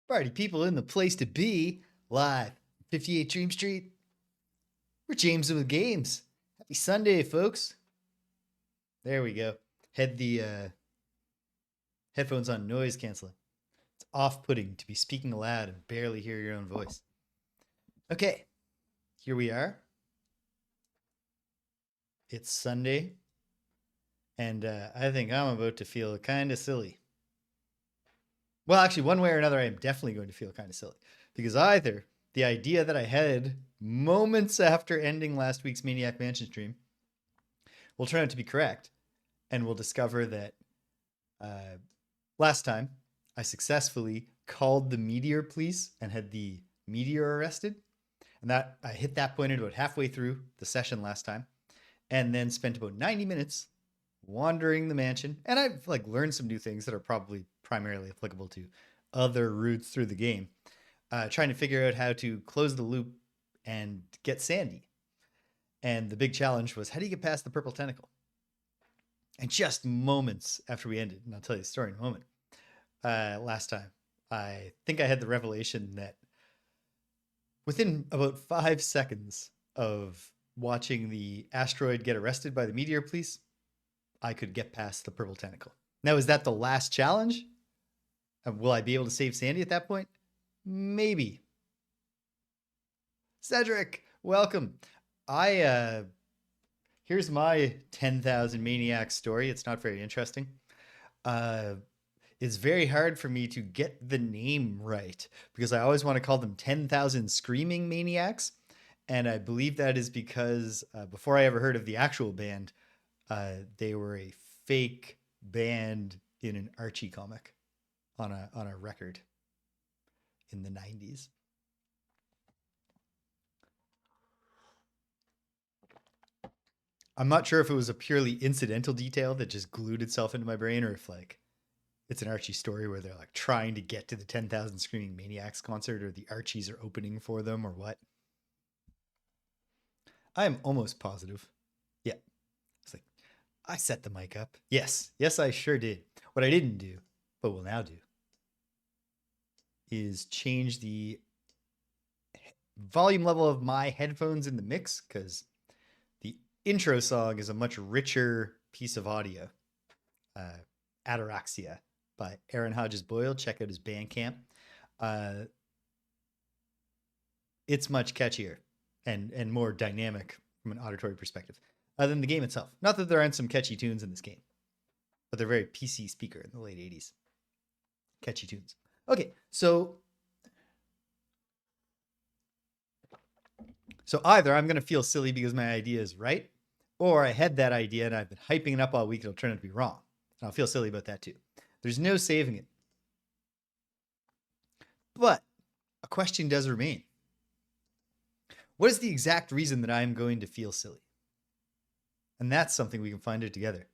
Party people in the place to be, live, 58 Dream Street. We're James with Games. Happy Sunday, folks. There we go. Had the headphones on noise canceling. It's off-putting to be speaking aloud and barely hear your own voice. Okay, here we are. It's Sunday, and I think I'm about to feel kind of silly. Well, actually, one way or another, I am definitely going to feel kind of silly because either the idea that I had moments after ending last week's Maniac Mansion stream will turn out to be correct, and we'll discover that last time I successfully called the Meteor police and had the Meteor arrested, and that I hit that point at about halfway through the session last time, and then spent about 90 minutes wandering the mansion, and I've learned some new things that are probably primarily applicable to other routes through the game, trying to figure out how to close the loop and get Sandy. And the big challenge was, how do you get past the purple tentacle? And just moments after we ended, and I'll tell you the story in a moment, last time, I think I had the revelation that within about 5 seconds of watching the asteroid get arrested by the Meteor police, I could get past the purple tentacle. Now, is that the last challenge? Will I be able to save Sandy at that point? Maybe. Cedric, welcome. Here's my 10,000 Maniacs story. It's not very interesting. It's very hard for me to get the name right because I always want to call them 10,000 Screaming Maniacs. And I believe that is because before I ever heard of the actual band, they were a fake band in an Archie comic on a record in the 90s. I'm not sure if it was a purely incidental detail that just glued itself into my brain, or if it's an Archie story where they're trying to get to the 10,000 Screaming Maniacs concert, or the Archies are opening for them, or what. I am almost positive. Yeah. It's I set the mic up. Yes, I sure did. What I didn't do, but will now do, is change the volume level of my headphones in the mix, because the intro song is a much richer piece of audio. Ataraxia by Aaron Hodges Boyle. Check out his Bandcamp. It's much catchier and more dynamic from an auditory perspective than the game itself. Not that there aren't some catchy tunes in this game, but they're very PC speaker in the late 80s. Catchy tunes. Okay, so either I'm going to feel silly because my idea is right, or I had that idea and I've been hyping it up all week, it'll turn out to be wrong. And I'll feel silly about that too. There's no saving it. But a question does remain. What is the exact reason that I'm going to feel silly? And that's something we can find out together.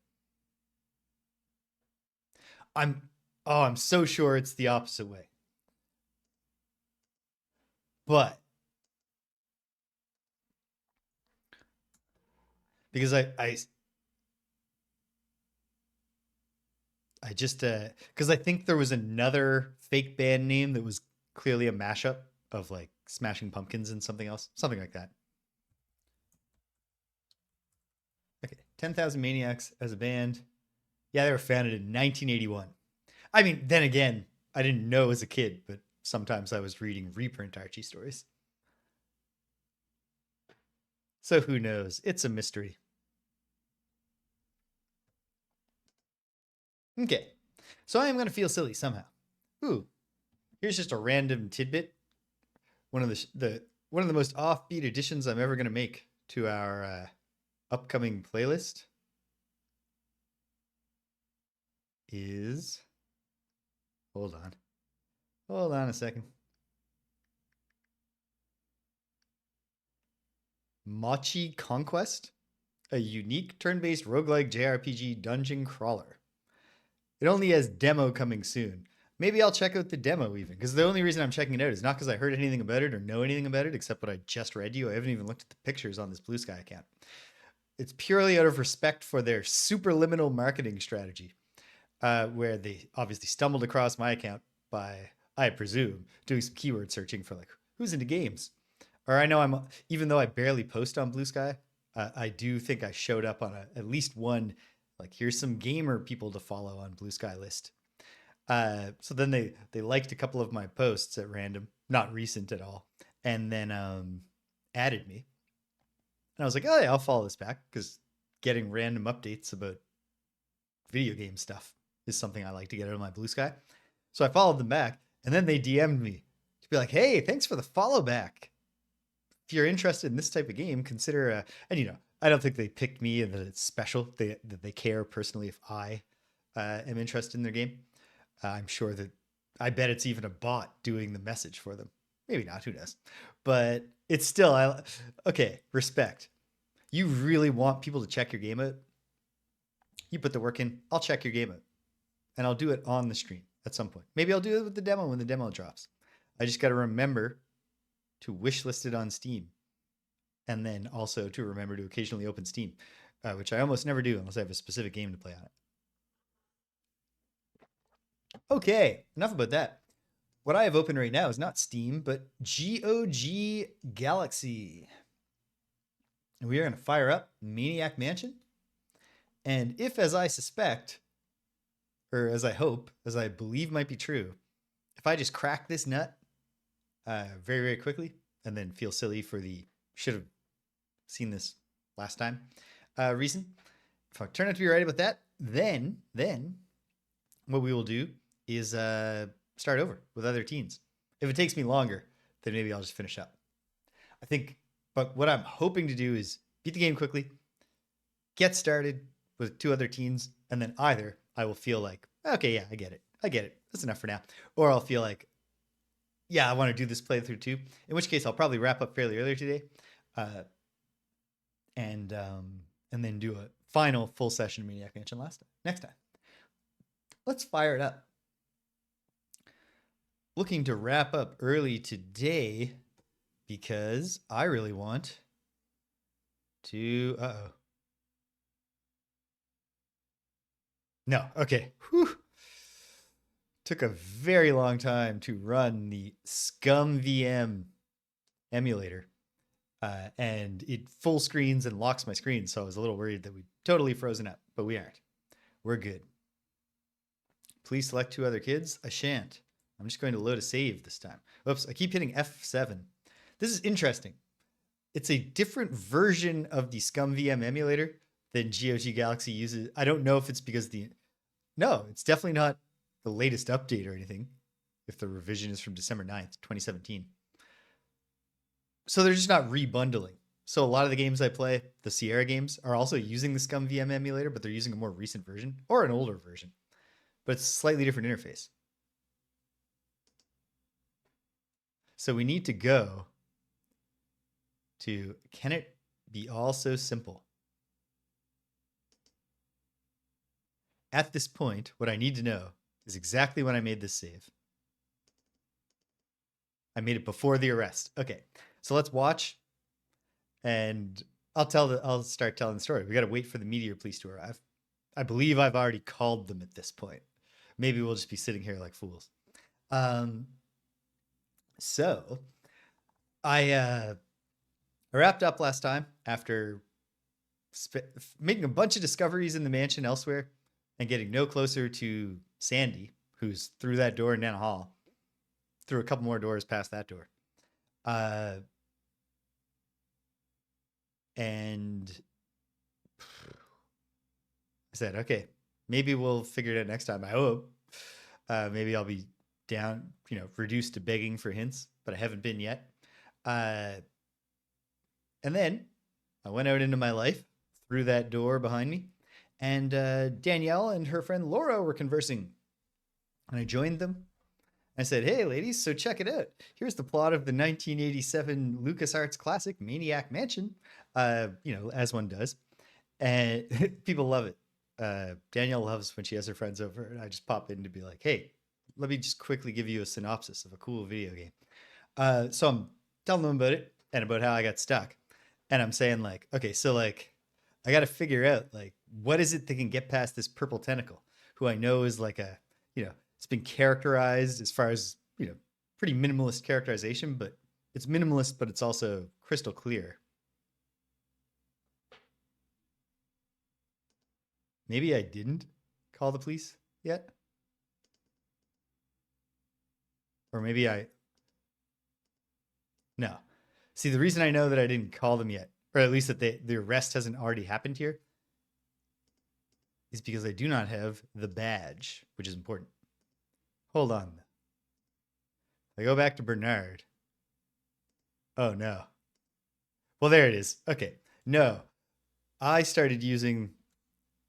I'm so sure it's the opposite way. But because I just because I think there was another fake band name that was clearly a mashup of Smashing Pumpkins and something else, something like that. Okay, 10,000 Maniacs as a band. Yeah, they were founded in 1981. I mean, then again, I didn't know as a kid, but sometimes I was reading reprint Archie stories. So who knows? It's a mystery. Okay, so I am going to feel silly somehow. Ooh, here's just a random tidbit. One of the most offbeat additions I'm ever going to make to our upcoming playlist is, hold on a second, Machi Conquest, a unique turn-based roguelike JRPG dungeon crawler. It only has demo coming soon. Maybe I'll check out the demo even, because the only reason I'm checking it out is not because I heard anything about it or know anything about it except what I just read you. I haven't even looked at the pictures on this Blue Sky account. It's purely out of respect for their superliminal marketing strategy, where they obviously stumbled across my account by I presume, doing some keyword searching for like who's into games. Or I know even though I barely post on Blue Sky, I do think I showed up on at least one, like here's some gamer people to follow on Blue Sky list. So then they liked a couple of my posts at random, not recent at all, and then added me. And I was like, oh yeah, I'll follow this back because getting random updates about video game stuff is something I like to get out of my Blue Sky. So I followed them back, and then they DM'd me to be like, hey, thanks for the follow back. If you're interested in this type of game, consider and I don't think they picked me and that it's special. That they care personally if I am interested in their game. I'm sure that I bet it's even a bot doing the message for them. Maybe not, who knows? But it's still okay, respect. You really want people to check your game out? You put the work in, I'll check your game out. And I'll do it on the stream at some point. Maybe I'll do it with the demo when the demo drops. I just got to remember to wishlist it on Steam. And then also to remember to occasionally open Steam, which I almost never do unless I have a specific game to play on it. Okay, enough about that. What I have open right now is not Steam, but GOG Galaxy. And we are going to fire up Maniac Mansion. And if, as I suspect, or as I hope, as I believe might be true, if I just crack this nut very, very quickly and then feel silly for the should have seen this last time reason, if I turn out to be right about that, then what we will do is start over with other teens. If it takes me longer, then maybe I'll just finish up. I think, but what I'm hoping to do is beat the game quickly, get started with 2 other teens, and then either I will feel like, okay, yeah, I get it. That's enough for now. Or I'll feel like, yeah, I want to do this playthrough too. In which case, I'll probably wrap up fairly early today, and then do a final full session of Maniac Mansion next time. Let's fire it up. Looking to wrap up early today because I really want to. No, okay. Whew. Took a very long time to run the Scum VM emulator. And it full screens and locks my screen. So I was a little worried that we'd totally frozen up, but we aren't. We're good. Please select 2 other kids. I shan't. I'm just going to load a save this time. Oops, I keep hitting F7. This is interesting. It's a different version of the Scum VM emulator than GOG Galaxy uses. I don't know if it's because no, it's definitely not the latest update or anything. If the revision is from December 9th, 2017. So they're just not rebundling. So a lot of the games I play, the Sierra games, are also using the Scum VM emulator, but they're using a more recent version or an older version. But it's a slightly different interface. So we need to go to, can it be all so simple? At this point, what I need to know is exactly when I made this save. I made it before the arrest. Okay, so let's watch, and I'll start telling the story. We got to wait for the Meteor police to arrive. I believe I've already called them at this point. Maybe we'll just be sitting here like fools. So I wrapped up last time after making a bunch of discoveries in the mansion elsewhere and getting no closer to Sandy, who's through that door in Nana Hall, through a couple more doors past that door. And I said, okay, maybe we'll figure it out next time. I hope. Maybe I'll be down, reduced to begging for hints, but I haven't been yet. And then I went out into my life through that door behind me, and Danielle and her friend Laura were conversing. And I joined them. I said, hey, ladies, so check it out. Here's the plot of the 1987 LucasArts classic Maniac Mansion, as one does. And people love it. Danielle loves when she has her friends over, and I just pop in to be like, hey, let me just quickly give you a synopsis of a cool video game. So I'm telling them about it and about how I got stuck. And I'm saying like, okay, so like, I got to figure out like, what is it that can get past this purple tentacle, who I know is like a, it's been characterized as far as pretty minimalist characterization, but it's minimalist, but it's also crystal clear. Maybe I didn't call the police yet. Or maybe no. See, the reason I know that I didn't call them yet, or at least that the arrest hasn't already happened here, is because I do not have the badge, which is important. Hold on. I go back to Bernard. Oh, no. Well, there it is. Okay. No. I started using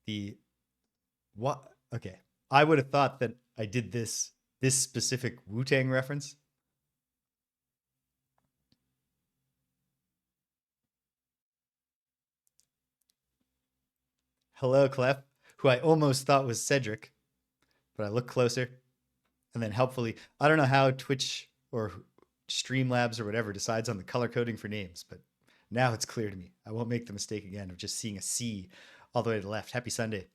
the what? Okay. I would have thought that I did this specific Wu-Tang reference. Hello, Clef, who I almost thought was Cedric, but I looked closer and then helpfully, I don't know how Twitch or Streamlabs or whatever decides on the color coding for names, but now it's clear to me. I won't make the mistake again of just seeing a C all the way to the left. Happy Sunday.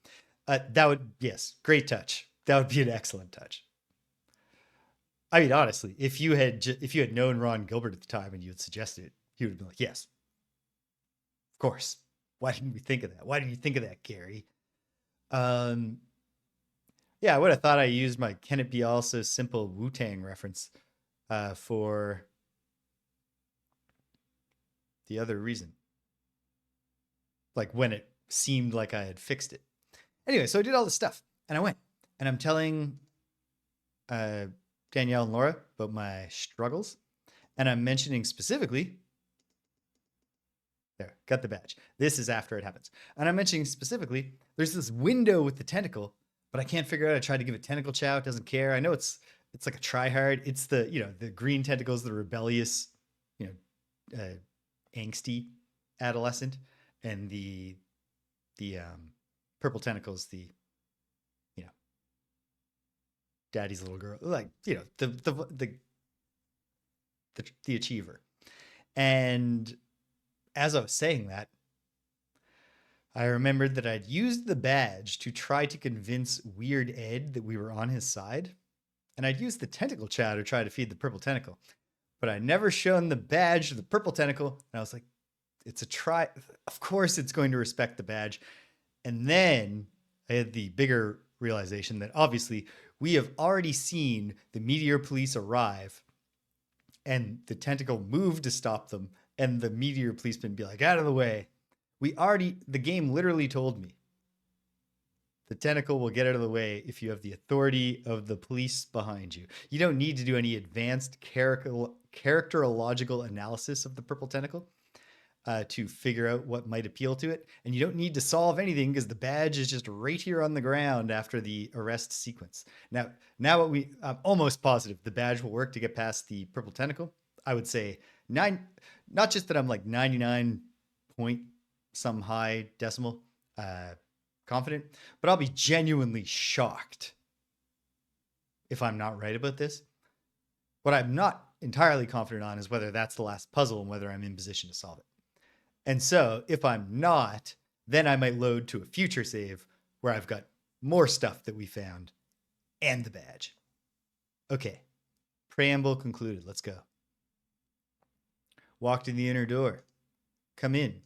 That would, yes, great touch. That would be an excellent touch. I mean, honestly, if you had known Ron Gilbert at the time and you had suggested it, he would have been like, yes, of course. Why didn't we think of that? Why didn't you think of that, Gary? Yeah, I would have thought I used my "Can It Be All So Simple" Wu-Tang reference for the other reason. Like when it seemed like I had fixed it. Anyway, so I did all this stuff and I went and I'm telling Danielle and Laura about my struggles. And I'm mentioning specifically, there, got the badge. This is after it happens. And I'm mentioning specifically, there's this window with the tentacle, but I can't figure out. I tried to give it tentacle chow. It doesn't care. I know it's like a try hard. It's the green tentacles, the rebellious, angsty adolescent, and the purple tentacles, the daddy's little girl, like the achiever. And as I was saying that, I remembered that I'd used the badge to try to convince Weird Ed that we were on his side, and I'd used the tentacle chow to try to feed the purple tentacle, but I'd never shown the badge to the purple tentacle, and I was like, it's a try. Of course it's going to respect the badge. And then I had the bigger realization that obviously we have already seen the Meteor police arrive and the tentacle move to stop them and the Meteor policeman be like, out of the way. The game literally told me the tentacle will get out of the way if you have the authority of the police behind you. You don't need to do any advanced characterological analysis of the purple tentacle to figure out what might appeal to it. And you don't need to solve anything because the badge is just right here on the ground after the arrest sequence. Now I'm almost positive the badge will work to get past the purple tentacle. I would say not just that I'm like 99 point some high decimal confident, but I'll be genuinely shocked if I'm not right about this. What I'm not entirely confident on is whether that's the last puzzle and whether I'm in position to solve it. And so if I'm not, then I might load to a future save where I've got more stuff that we found and the badge. Okay. Preamble concluded. Let's go. Walked in the inner door. Come in.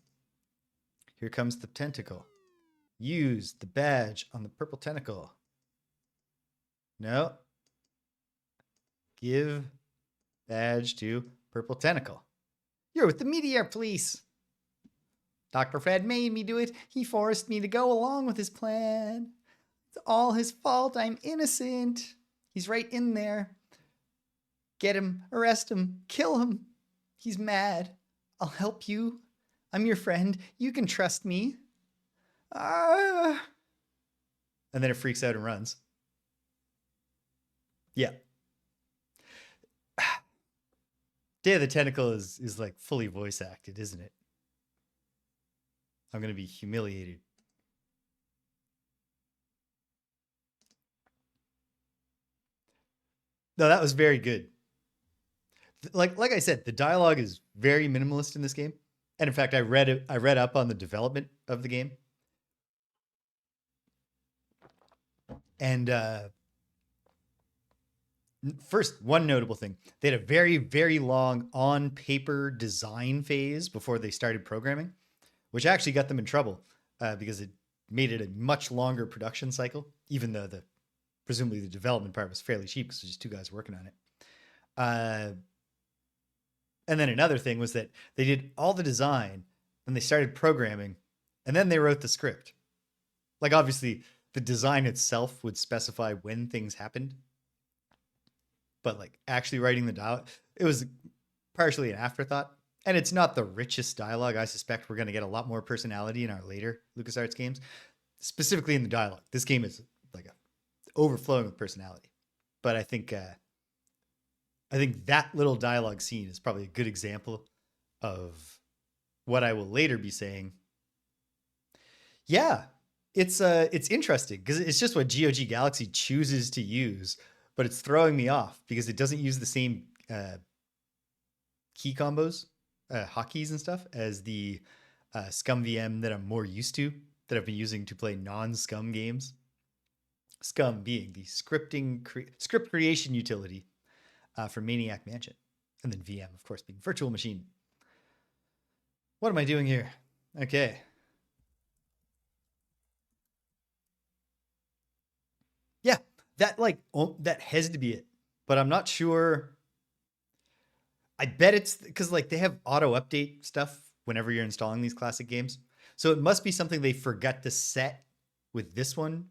Here comes the tentacle. Use the badge on the purple tentacle. No. Give badge to purple tentacle. You're with the Meteor police. Dr. Fred made me do it. He forced me to go along with his plan. It's all his fault. I'm innocent. He's right in there. Get him, arrest him, kill him. He's mad. I'll help you. I'm your friend. You can trust me. And then it freaks out and runs. Yeah. Day of the Tentacle is like fully voice acted, isn't it? I'm going to be humiliated. No, that was very good. Like I said, the dialogue is very minimalist in this game. And in fact, I read up on the development of the game. And First, one notable thing. They had a very, very long on paper design phase before they started programming, which actually got them in trouble because it made it a much longer production cycle, even though presumably the development part was fairly cheap because there's just two guys working on it. And then another thing was that they did all the design and they started programming and then they wrote the script. Like obviously the design itself would specify when things happened, but like actually writing the dialogue, it was partially an afterthought. And it's not the richest dialogue. I suspect we're going to get a lot more personality in our later LucasArts games, specifically in the dialogue. This game is like overflowing with personality. But I think that little dialogue scene is probably a good example of what I will later be saying. Yeah, it's interesting because it's just what GOG Galaxy chooses to use, but it's throwing me off because it doesn't use the same key combos, hotkeys and stuff as the Scum VM that I'm more used to, that I've been using to play non-Scum games. Scum being the script creation utility for Maniac Mansion, and then VM, of course, being virtual machine. What am I doing here? Okay. Yeah, that has to be it, but I'm not sure. I bet it's because like they have auto update stuff whenever you're installing these classic games, so it must be something they forgot to set with this one,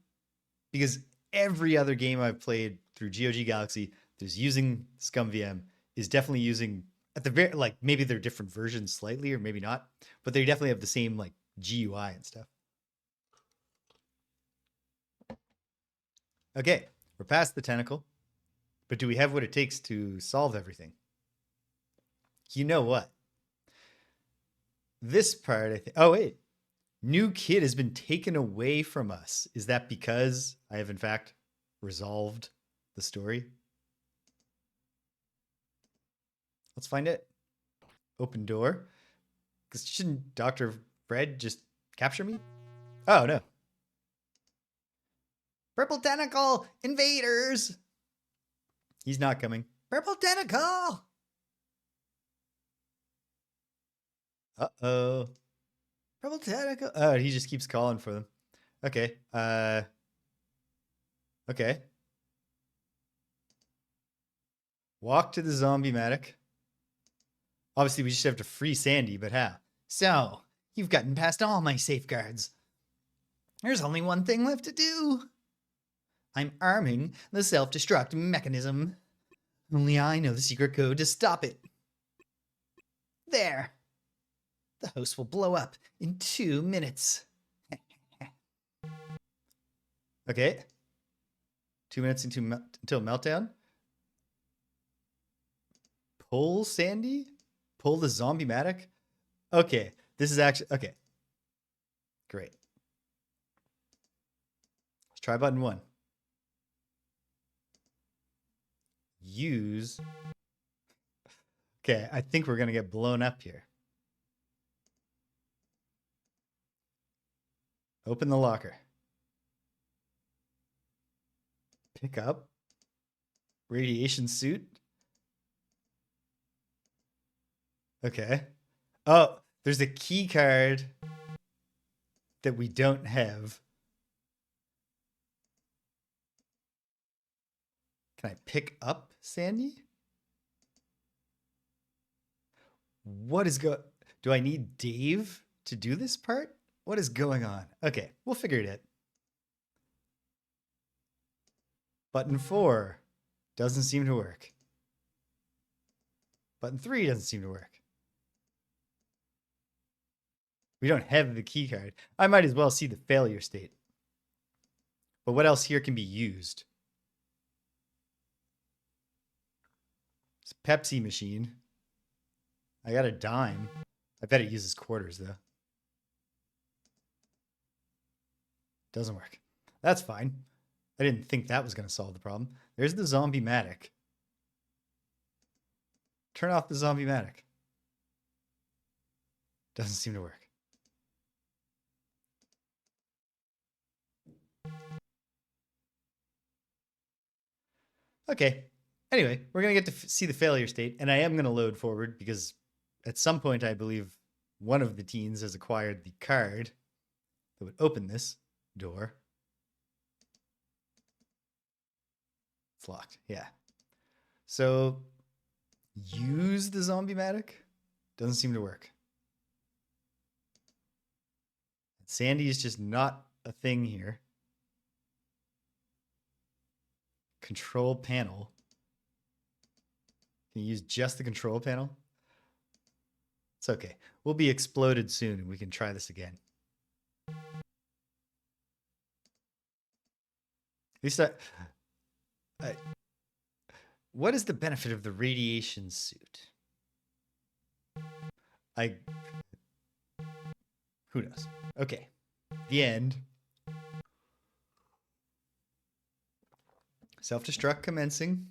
because every other game I've played through GOG Galaxy that's using Scum VM is definitely using at the very like maybe they're different versions slightly or maybe not, but they definitely have the same like GUI and stuff. Okay, we're past the tentacle, but do we have what it takes to solve everything? You know what? This part, I think. Oh wait, new kid has been taken away from us. Is that because I have in fact resolved the story? Let's find it. Open door. Because shouldn't Dr. Fred just capture me? Oh no. Purple tentacle invaders. He's not coming. Purple tentacle. Uh-oh. Purple tentacle. Oh, he just keeps calling for them. Okay. Okay. Walk to the zombie-matic. Obviously, we just have to free Sandy, but how? So, you've gotten past all my safeguards. There's only one thing left to do. I'm arming the self-destruct mechanism. Only I know the secret code to stop it. There. The host will blow up in 2 minutes. Okay. 2 minutes until meltdown. Pull Sandy? Pull the zombie-matic? Okay. This is actually... Okay. Great. Let's try button 1. Use... Okay, I think we're going to get blown up here. Open the locker. Pick up. Radiation suit. Okay. Oh, there's a key card that we don't have. Can I pick up Sandy? What is do I need Dave to do this part? What is going on? Okay, we'll figure it out. Button 4 doesn't seem to work. Button 3 doesn't seem to work. We don't have the key card. I might as well see the failure state. But what else here can be used? It's a Pepsi machine. I got a dime. I bet it uses quarters, though. Doesn't work. That's fine. I didn't think that was going to solve the problem. There's the zombie-matic. Turn off the zombie-matic. Doesn't seem to work. Okay. Anyway, we're going to get to see the failure state, and I am going to load forward because at some point I believe one of the teens has acquired the card that would open this door. It's locked. Yeah. So use the zombie-matic. Doesn't seem to work. Sandy is just not a thing here. Control panel. Can you use just the control panel? It's okay. We'll be exploded soon and we can try this again. At least what is the benefit of the radiation suit? Who knows? Okay. The end. Self-destruct commencing.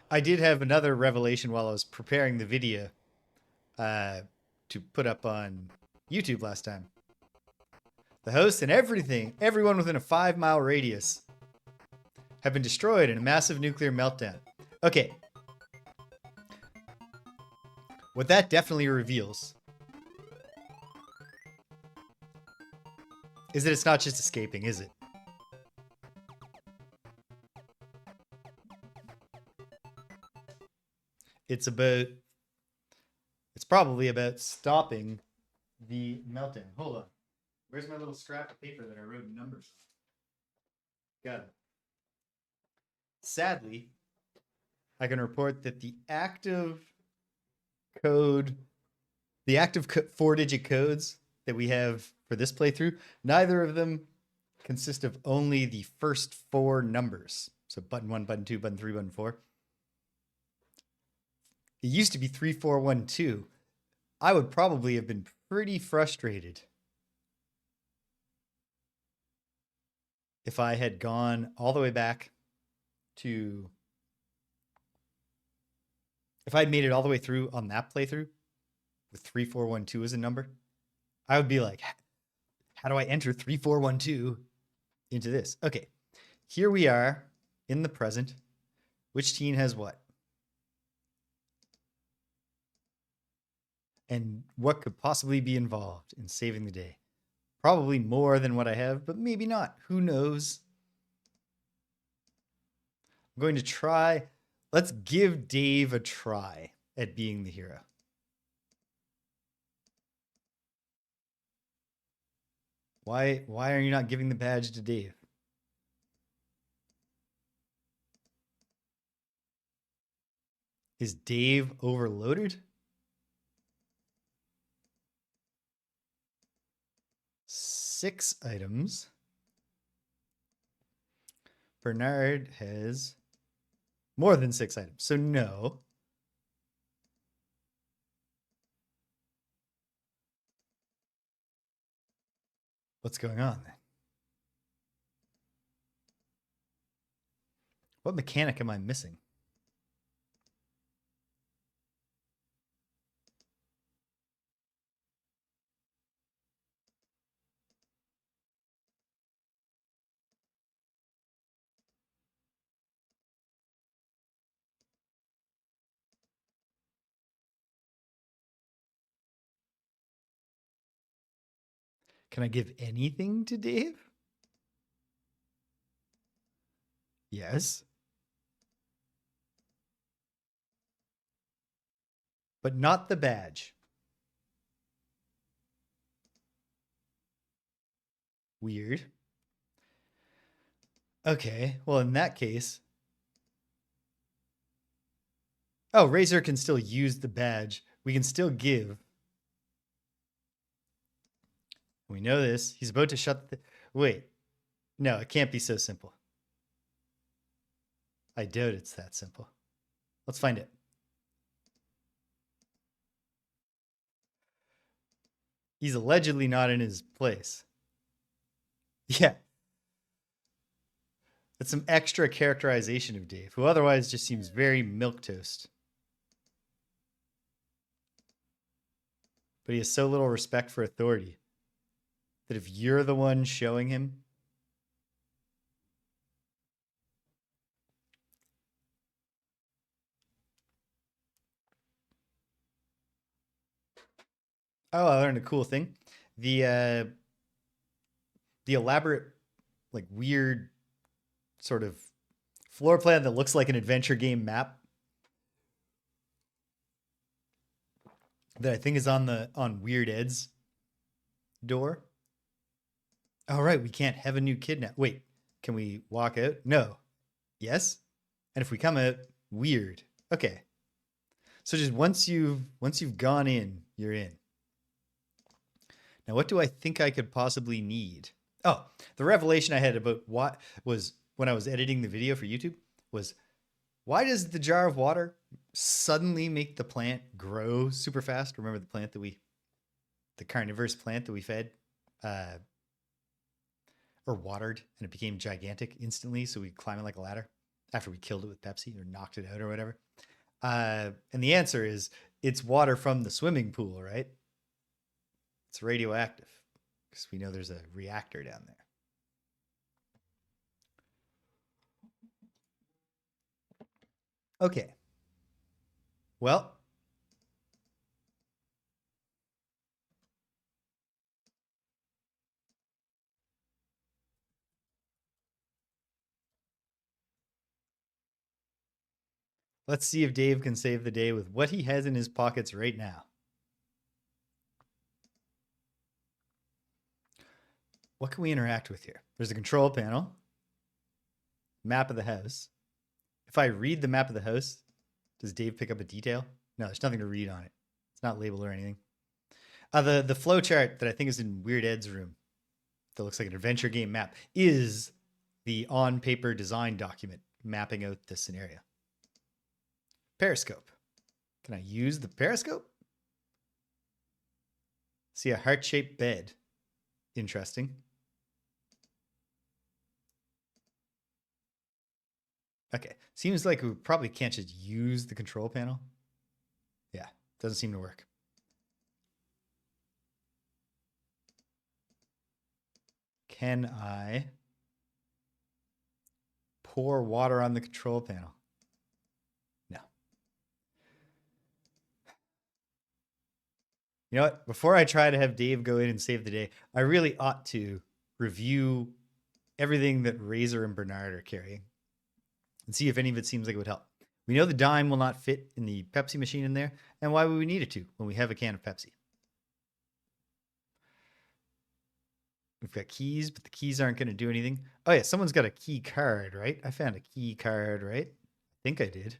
I did have another revelation while I was preparing the video to put up on YouTube last time. The host and everyone within a 5-mile radius have been destroyed in a massive nuclear meltdown. Okay. What that definitely reveals is that it's not just escaping, is it? It's probably about stopping the meltdown. Hold on. Where's my little scrap of paper that I wrote numbers on? Got it. Sadly, I can report that the active 4-digit codes that we have for this playthrough, neither of them consist of only the first 4 numbers. So button 1, button 2, button 3, button 4. It used to be 3, 4, 1, 2. I would probably have been pretty frustrated if I had gone all the way back to... If I'd made it all the way through on that playthrough with 3, 4, 1, 2 as a number, I would be like, how do I enter 3, 4, 1, 2 into this? Okay, here we are in the present. Which teen has what? And what could possibly be involved in saving the day? Probably more than what I have, but maybe not. Who knows? I'm going to try. Let's give Dave a try at being the hero. Why are you not giving the badge to Dave? Is Dave overloaded? 6 items. Bernard has more than 6 items, so no. What's going on then? What mechanic am I missing? Can I give anything to Dave? Yes. But not the badge. Weird. Okay, well, in that case... Oh, Razor can still use the badge. We can still give. We know this. He's about to shut the... Wait. No, it can't be so simple. I doubt it's that simple. Let's find it. He's allegedly not in his place. Yeah. That's some extra characterization of Dave, who otherwise just seems very milquetoast. But he has so little respect for authority that if you're the one showing him Oh, I learned a cool thing. The the elaborate, like weird sort of floor plan that looks like an adventure game map that I think is on Weird Ed's door. Oh right, we can't have a new kidnap. Wait, can we walk out? No. Yes. And if we come out, weird. Okay. So just once you've gone in, you're in. Now, what do I think I could possibly need? Oh, the revelation I had about what was when I was editing the video for YouTube was why does the jar of water suddenly make the plant grow super fast? Remember the carnivorous plant that we fed uh, or watered and it became gigantic instantly. So we climb it like a ladder after we killed it with Pepsi or knocked it out or whatever. And the answer is it's water from the swimming pool, right? It's radioactive because we know there's a reactor down there. Okay. Well, let's see if Dave can save the day with what he has in his pockets right now. What can we interact with here? There's a control panel, map of the house. If I read the map of the house, does Dave pick up a detail? No, there's nothing to read on it. It's not labeled or anything. The flow chart that I think is in Weird Ed's room that looks like an adventure game map is the on paper design document mapping out the scenario. Periscope. Can I use the periscope? See a heart-shaped bed. Interesting. Okay. Seems like we probably can't just use the control panel. Yeah, doesn't seem to work. Can I pour water on the control panel? No. You know what? Before I try to have Dave go in and save the day, I really ought to review everything that Razor and Bernard are carrying and see if any of it seems like it would help. We know the dime will not fit in the Pepsi machine in there, and why would we need it to when we have a can of Pepsi? We've got keys, but the keys aren't going to do anything. Oh yeah, someone's got a key card, right? I found a key card, right? I think I did.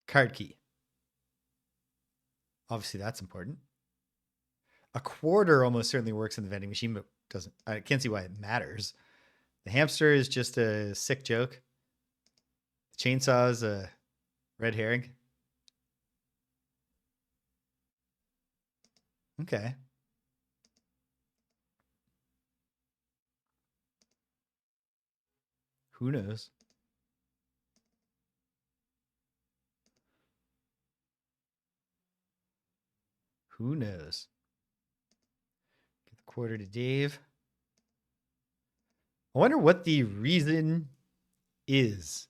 Card key. Obviously, that's important. A quarter almost certainly works in the vending machine, but doesn't. I can't see why it matters. The hamster is just a sick joke. The chainsaw is a red herring. Okay. Who knows? Who knows? Get the quarter to Dave. I wonder what the reason is.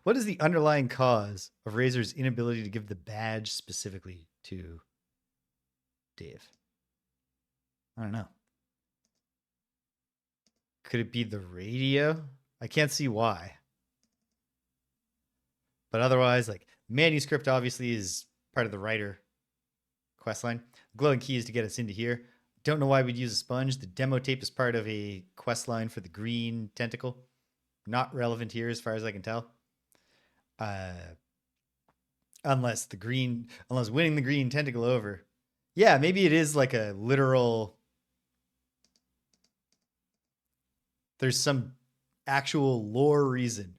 What is the underlying cause of Razor's inability to give the badge specifically to Dave? I don't know. Could it be the radio? I can't see why. But otherwise, like manuscript obviously is part of the writer quest line. Glowing key is to get us into here. Don't know why we'd use a sponge. The demo tape is part of a quest line for the green tentacle. Not relevant here as far as I can tell. Unless winning the green tentacle over. Yeah, maybe it is like a literal. There's some actual lore reason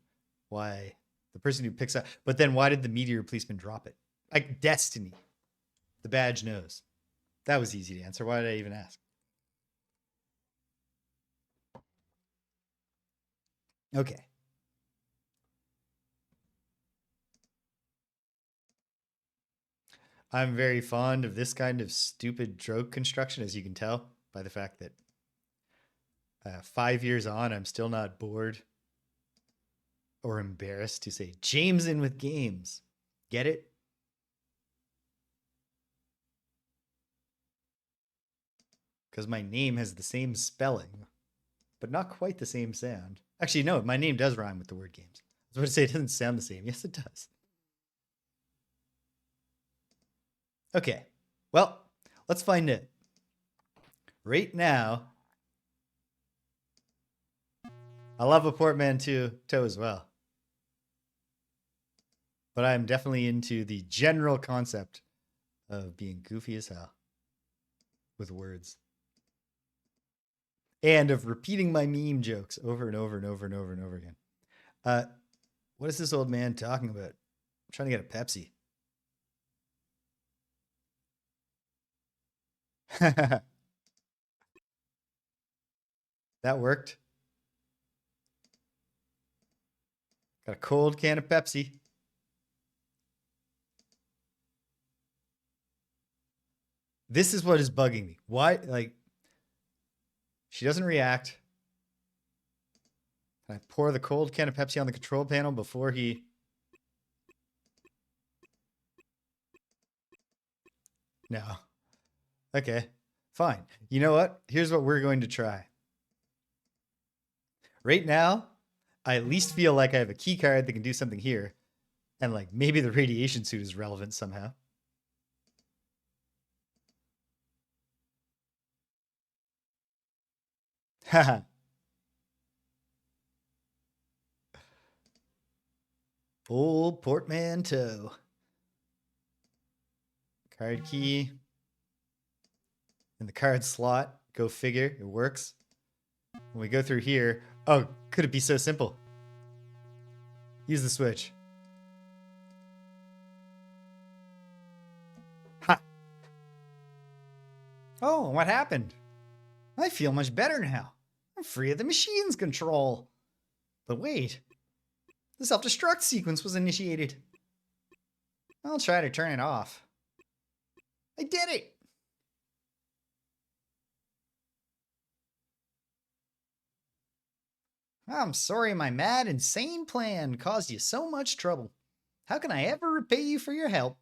why the person who picks up. But then why did the Meteor policeman drop it? Like destiny. The badge knows. That was easy to answer. Why did I even ask? Okay. I'm very fond of this kind of stupid joke construction, as you can tell by the fact that 5 years on, I'm still not bored or embarrassed to say James in with games. Get it? Because my name has the same spelling, but not quite the same sound. Actually, no, my name does rhyme with the word games. I was about to say it doesn't sound the same. Yes, it does. Okay, well, let's find it. Right now, I love a portmanteau as well. But I'm definitely into the general concept of being goofy as hell with words. And of repeating my meme jokes over and over and over and over and over again. What is this old man talking about? I'm trying to get a Pepsi. That worked. Got a cold can of Pepsi. This is what is bugging me. Why? Like, she doesn't react. Can I pour the cold can of Pepsi on the control panel before he... No. Okay, fine. You know what? Here's what we're going to try. Right now, I at least feel like I have a key card that can do something here. And like maybe the radiation suit is relevant somehow. Haha. Old portmanteau. Card key. In the card slot. Go figure. It works. When we go through here. Oh, could it be so simple? Use the switch. Ha! Oh, what happened? I feel much better now. I'm free of the machine's control. But wait. The self-destruct sequence was initiated. I'll try to turn it off. I did it! I'm sorry my mad, insane plan caused you so much trouble. How can I ever repay you for your help?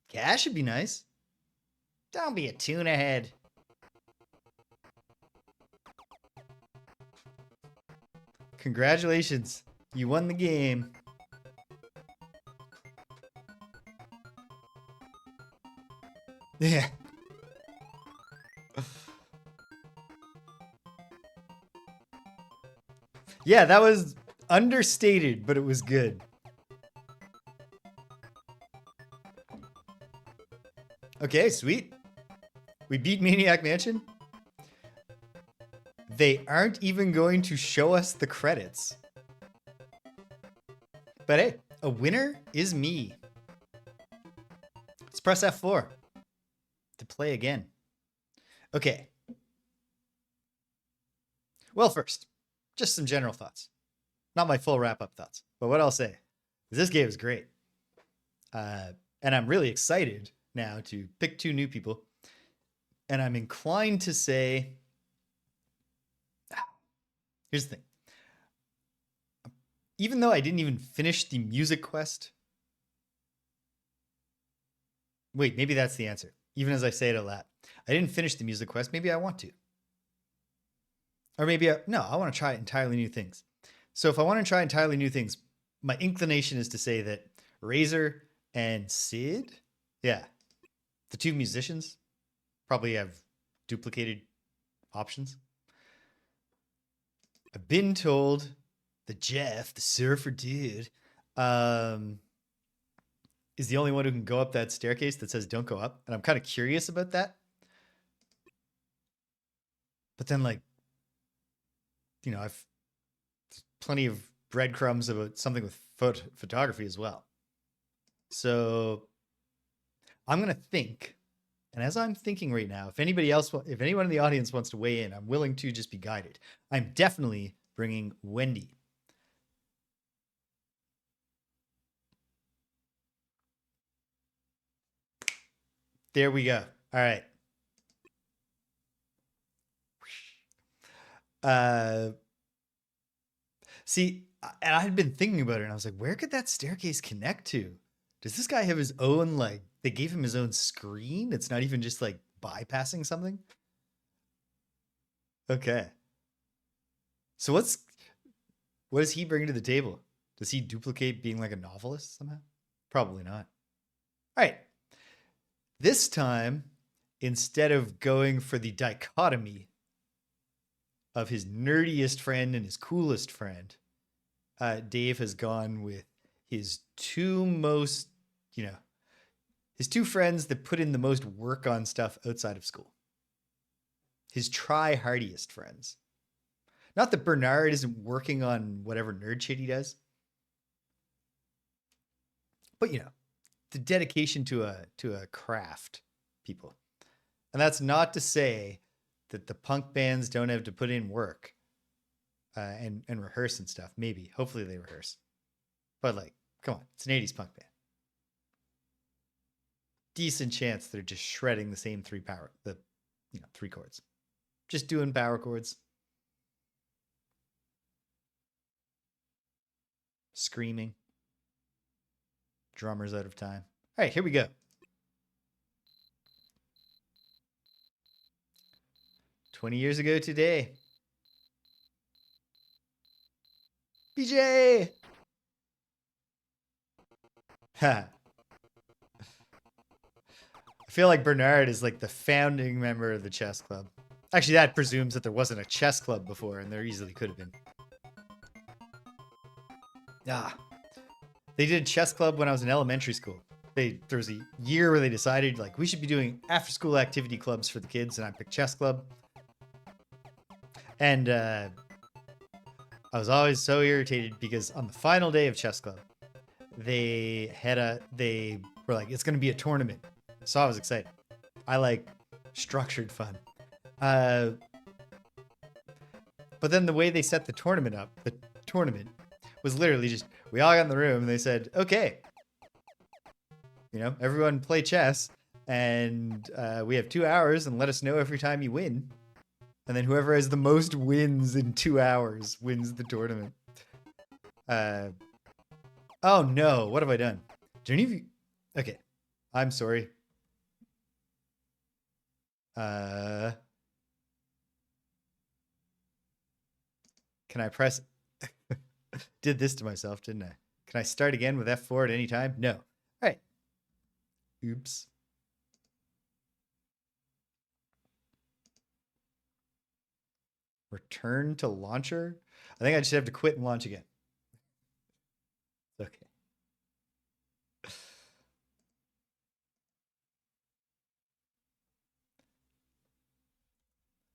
Cash would be nice. Don't be a tuna head. Congratulations. You won the game. Yeah. Yeah, that was understated, but it was good. Okay, sweet. We beat Maniac Mansion. They aren't even going to show us the credits. But hey, a winner is me. Let's press F4 to play again. Okay. Well, first, just some general thoughts. Not my full wrap-up thoughts, but what I'll say is this game is great. And I'm really excited now to pick 2 new people. And I'm inclined to say... Here's the thing. Even though I didn't even finish the music quest... Wait, maybe that's the answer. Even as I say it a lot. I didn't finish the music quest. Maybe I want to. Or maybe, no, I want to try entirely new things. So if I want to try entirely new things, my inclination is to say that Razor and Sid, yeah, the 2 musicians probably have duplicated options. I've been told that Jeff, the surfer dude, is the only one who can go up that staircase that says don't go up. And I'm kind of curious about that. But then, like, you know, I've plenty of breadcrumbs about something with photography as well. So I'm going to think, and as I'm thinking right now, if anyone in the audience wants to weigh in, I'm willing to just be guided. I'm definitely bringing Wendy. There we go. All right. See, And I had been thinking about it, and I was like, where could that staircase connect to? Does this guy have his own, like, they gave him his own screen? It's not even just, like, bypassing something? Okay. So what does he bring to the table? Does he duplicate being like a novelist somehow? Probably not. All right. This time, instead of going for the dichotomy of his nerdiest friend and his coolest friend, Dave has gone with his two most, his two friends that put in the most work on stuff outside of school. His try-hardiest friends. Not that Bernard isn't working on whatever nerd shit he does, but the dedication to a craft, people. And that's not to say that the punk bands don't have to put in work and rehearse and stuff. Maybe, hopefully they rehearse. But like, come on, it's an 80s punk band. Decent chance they're just shredding the same three chords. Just doing power chords. Screaming. Drummers out of time. All right, here we go. "20 years ago today. BJ! Ha. I feel like Bernard is like the founding member of the chess club. Actually, that presumes that there wasn't a chess club before, and there easily could have been. They did chess club when I was in elementary school. There was a year where they decided, like, we should be doing after-school activity clubs for the kids, and I picked chess club. And I was always so irritated because on the final day of chess club, they were like, it's going to be a tournament. So I was excited. I like structured fun. But then the way they set the tournament up, was literally just, we all got in the room and they said, okay, everyone play chess and we have 2 hours and let us know every time you win. And then whoever has the most wins in 2 hours wins the tournament. Oh no, what have I done? Do any of you... Okay, I'm sorry. Can I press... Did this to myself, didn't I? Can I start again with F4 at any time? No. All right. Oops. Return to launcher? I think I just have to quit and launch again. Okay.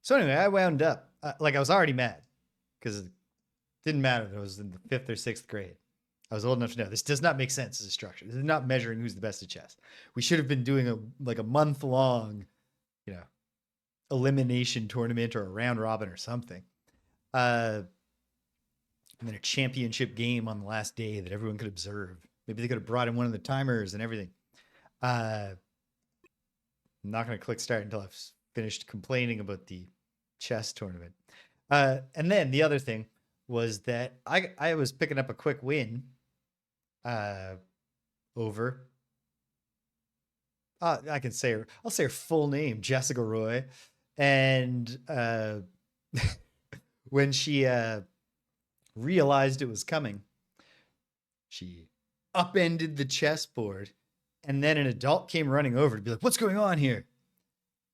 So anyway, I wound up, I was already mad because it didn't matter if I was in the 5th or 6th grade. I was old enough to know this does not make sense as a structure. This is not measuring who's the best at chess. We should have been doing a month-long, elimination tournament or a round robin or something. And then a championship game on the last day that everyone could observe. Maybe they could have brought in one of the timers and everything. I'm not going to click start until I've finished complaining about the chess tournament. And then the other thing was that I was picking up a quick win over... I can say I'll say her full name, Jessica Roy. And when she realized it was coming, she upended the chessboard, and then an adult came running over to be like, "What's going on here?"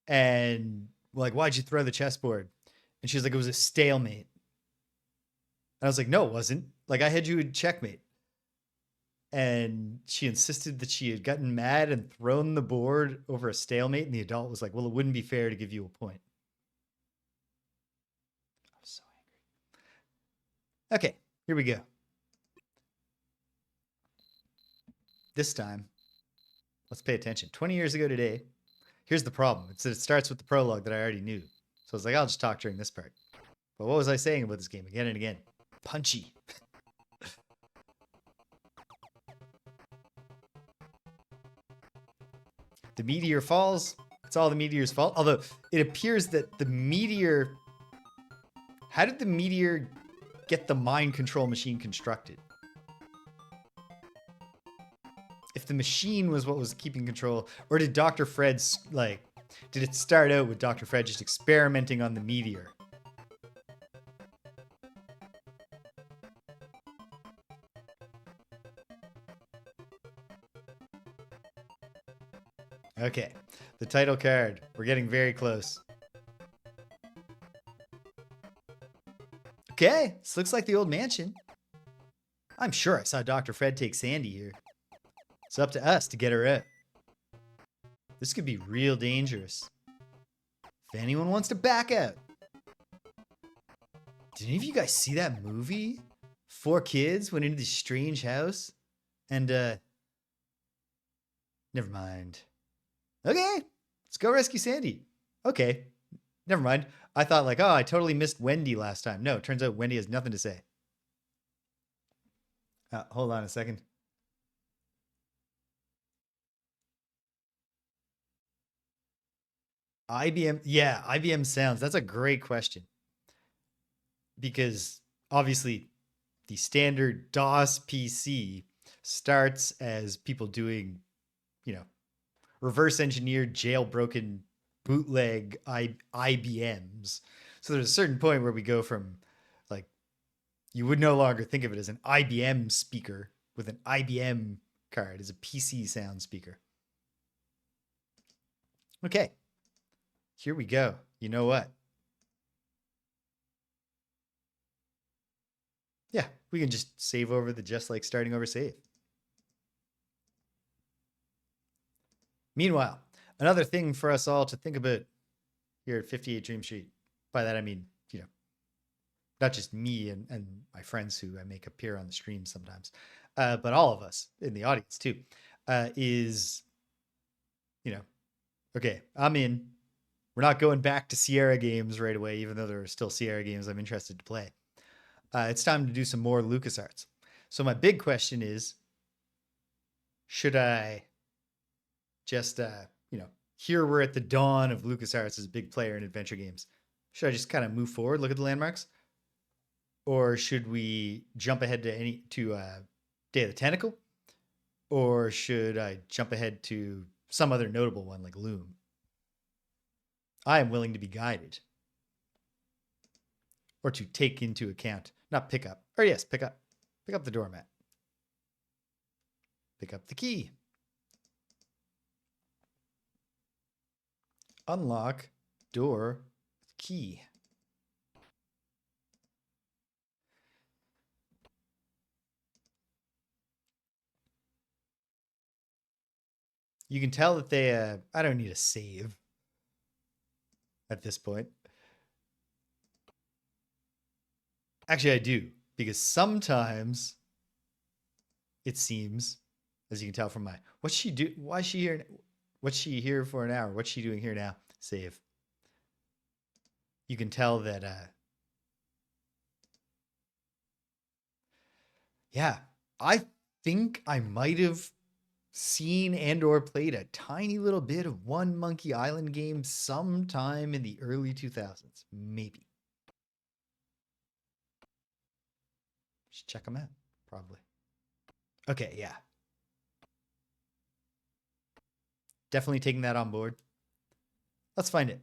And like, "Why'd you throw the chessboard?" And she's like, "It was a stalemate." And I was like, "No, it wasn't. Like, I had you in checkmate." And she insisted that she had gotten mad and thrown the board over a stalemate. And the adult was like, "Well, it wouldn't be fair to give you a point." I was so angry. Okay, here we go. This time, let's pay attention. 20 years ago today, here's the problem. It's that it starts with the prologue that I already knew. So I was like, I'll just talk during this part. But what was I saying about this game again and again? Punchy. The meteor falls. It's all the meteor's fault. Although it appears that the meteor... How did the meteor get the mind control machine constructed? If the machine was what was keeping control, or did Dr. Fred's, like, did it start out with Dr. Fred just experimenting on the meteor? Okay, the title card. We're getting very close. Okay, this looks like the old mansion. I'm sure I saw Dr. Fred take Sandy here. It's up to us to get her out. This could be real dangerous. If anyone wants to back out. Did any of you guys see that movie? 4 kids went into this strange house and, never mind. Okay, let's go rescue Sandy. Okay, never mind. I thought like, oh, I totally missed Wendy last time. No, it turns out Wendy has nothing to say. Hold on a second. IBM, yeah, IBM sounds. That's a great question. Because obviously the standard DOS PC starts as people doing, you know, reverse engineered, jailbroken, bootleg IBMs. So there's a certain point where we go from, like, you would no longer think of it as an IBM speaker with an IBM card, as a PC sound speaker. Okay, here we go. You know what? Yeah, we can just save over the just like starting over save. Meanwhile, another thing for us all to think about here at 58 Dream Street. By that I mean, you know, not just me and my friends who I make appear on the stream sometimes, but all of us in the audience too, is, you know, okay, I'm in. We're not going back to Sierra games right away, even though there are still Sierra games I'm interested to play. It's time to do some more LucasArts. So my big question is, should I just, you know, here we're at the dawn of LucasArts as a big player in adventure games. Should I just kind of move forward, look at the landmarks? Or should we jump ahead to Day of the Tentacle? Or should I jump ahead to some other notable one like Loom? I am willing to be guided. Or to take into account, not pick up, or yes, pick up the doormat. Pick up the key. Unlock door key. You can tell that they, I don't need a save at this point. Actually, I do, because sometimes it seems, as you can tell from my, what's she do? Why is she here? What's she here for an hour? What's she doing here now? Save. You can tell that, yeah, I think I might have seen and or played a tiny little bit of one Monkey Island game sometime in the early 2000s. Maybe. Just check them out, probably. Okay, yeah. Definitely taking that on board. Let's find it.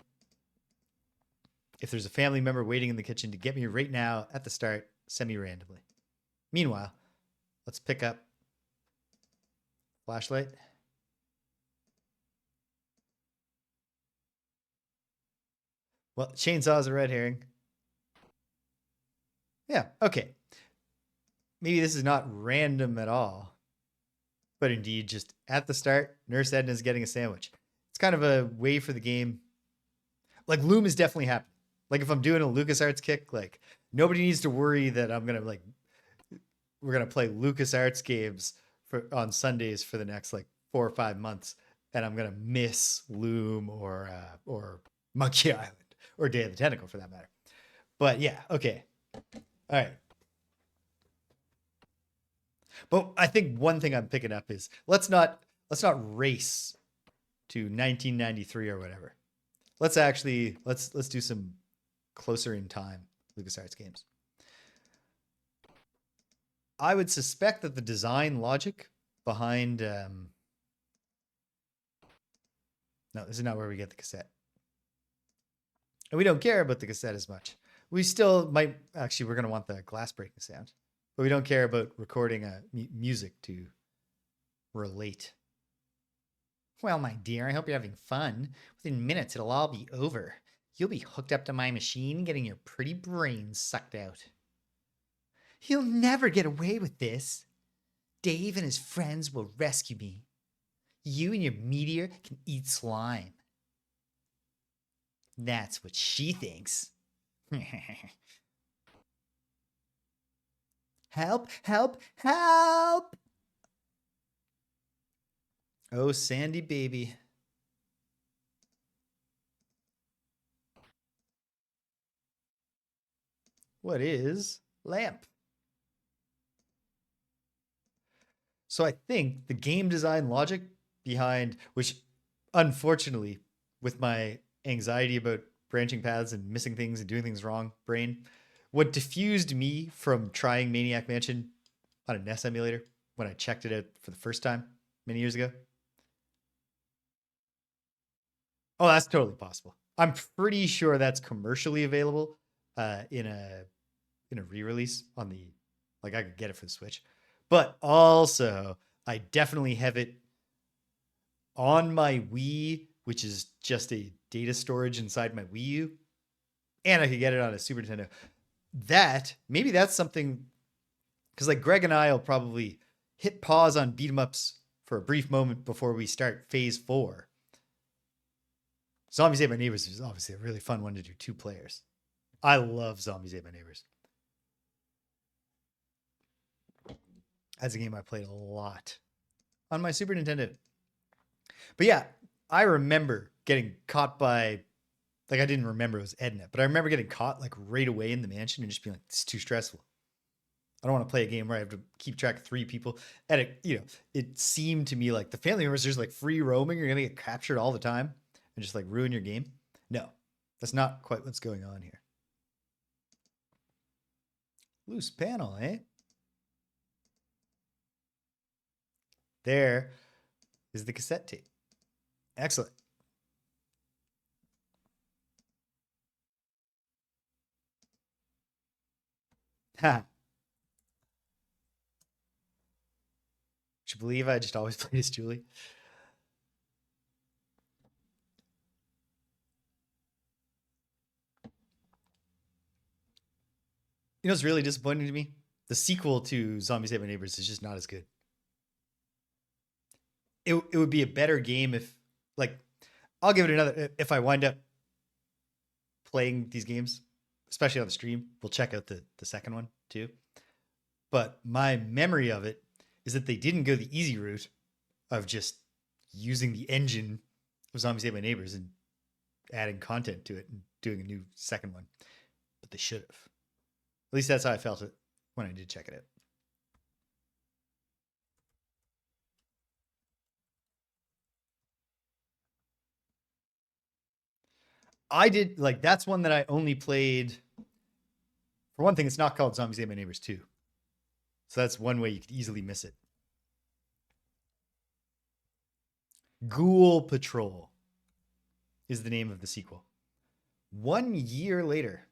If there's a family member waiting in the kitchen to get me right now at the start, semi-randomly. Meanwhile, let's pick up flashlight. Well, chainsaw's a red herring. Yeah, okay. Maybe this is not random at all, but indeed just at the start, Nurse Edna's getting a sandwich. It's kind of a way for the game. Like, Loom is definitely happening. Like, if I'm doing a LucasArts kick, like, nobody needs to worry that I'm going to, like, we're going to play LucasArts games on Sundays for the next, like, 4 or 5 months, and I'm going to miss Loom or Monkey Island or Day of the Tentacle for that matter. But yeah, okay. All right. But I think one thing I'm picking up is let's not race to 1993 or whatever. Let's actually let's do some closer in time LucasArts games. I would suspect that the design logic behind no, this is not where we get the cassette. And we don't care about the cassette as much. We still might actually we're going to want the glass breaking sound. But we don't care about recording music to relate. Well, my dear, I hope you're having fun. Within minutes, it'll all be over. You'll be hooked up to my machine, getting your pretty brains sucked out. You'll never get away with this. Dave and his friends will rescue me. You and your meteor can eat slime. That's what she thinks. Help, help, help! Oh, Sandy baby. What is lamp? So I think the game design logic behind, which unfortunately, with my anxiety about branching paths and missing things and doing things wrong brain, what diffused me from trying Maniac Mansion on a NES emulator when I checked it out for the first time many years ago. Oh, that's totally possible. I'm pretty sure that's commercially available in a re-release on the like I could get it for the Switch. But also I definitely have it on my Wii, which is just a data storage inside my Wii U, and I could get it on a Super Nintendo. That maybe that's something because like Greg and I will probably hit pause on beat 'em ups for a brief moment before we start phase 4. Zombies Ate My Neighbors is obviously a really fun one to do 2 players. I love Zombies Ate My Neighbors. That's a game I played a lot on my Super Nintendo. But yeah, I remember getting caught by, like I didn't remember it was Edna, but I remember getting caught like right away in the mansion and just being like, it's too stressful. I don't want to play a game where I have to keep track of 3 people. And it seemed to me like the family members are just like free roaming. You're going to get captured all the time and just like ruin your game. No, that's not quite what's going on here. Loose panel, eh? There is the cassette tape. Excellent. Ha. Would you believe I just always played as Julie? You know what's really disappointing to me? The sequel to Zombies Ate My Neighbors is just not as good. It would be a better game if, like, I'll give it another. If I wind up playing these games, especially on the stream, we'll check out the second one too. But my memory of it is that they didn't go the easy route of just using the engine of Zombies Ate My Neighbors and adding content to it and doing a new second one. But they should have. At least that's how I felt it when I did check it out. I did like that's one that I only played. For one thing, it's not called Zombies Ate My Neighbors 2. So that's one way you could easily miss it. Ghoul Patrol is the name of the sequel. 1 year later.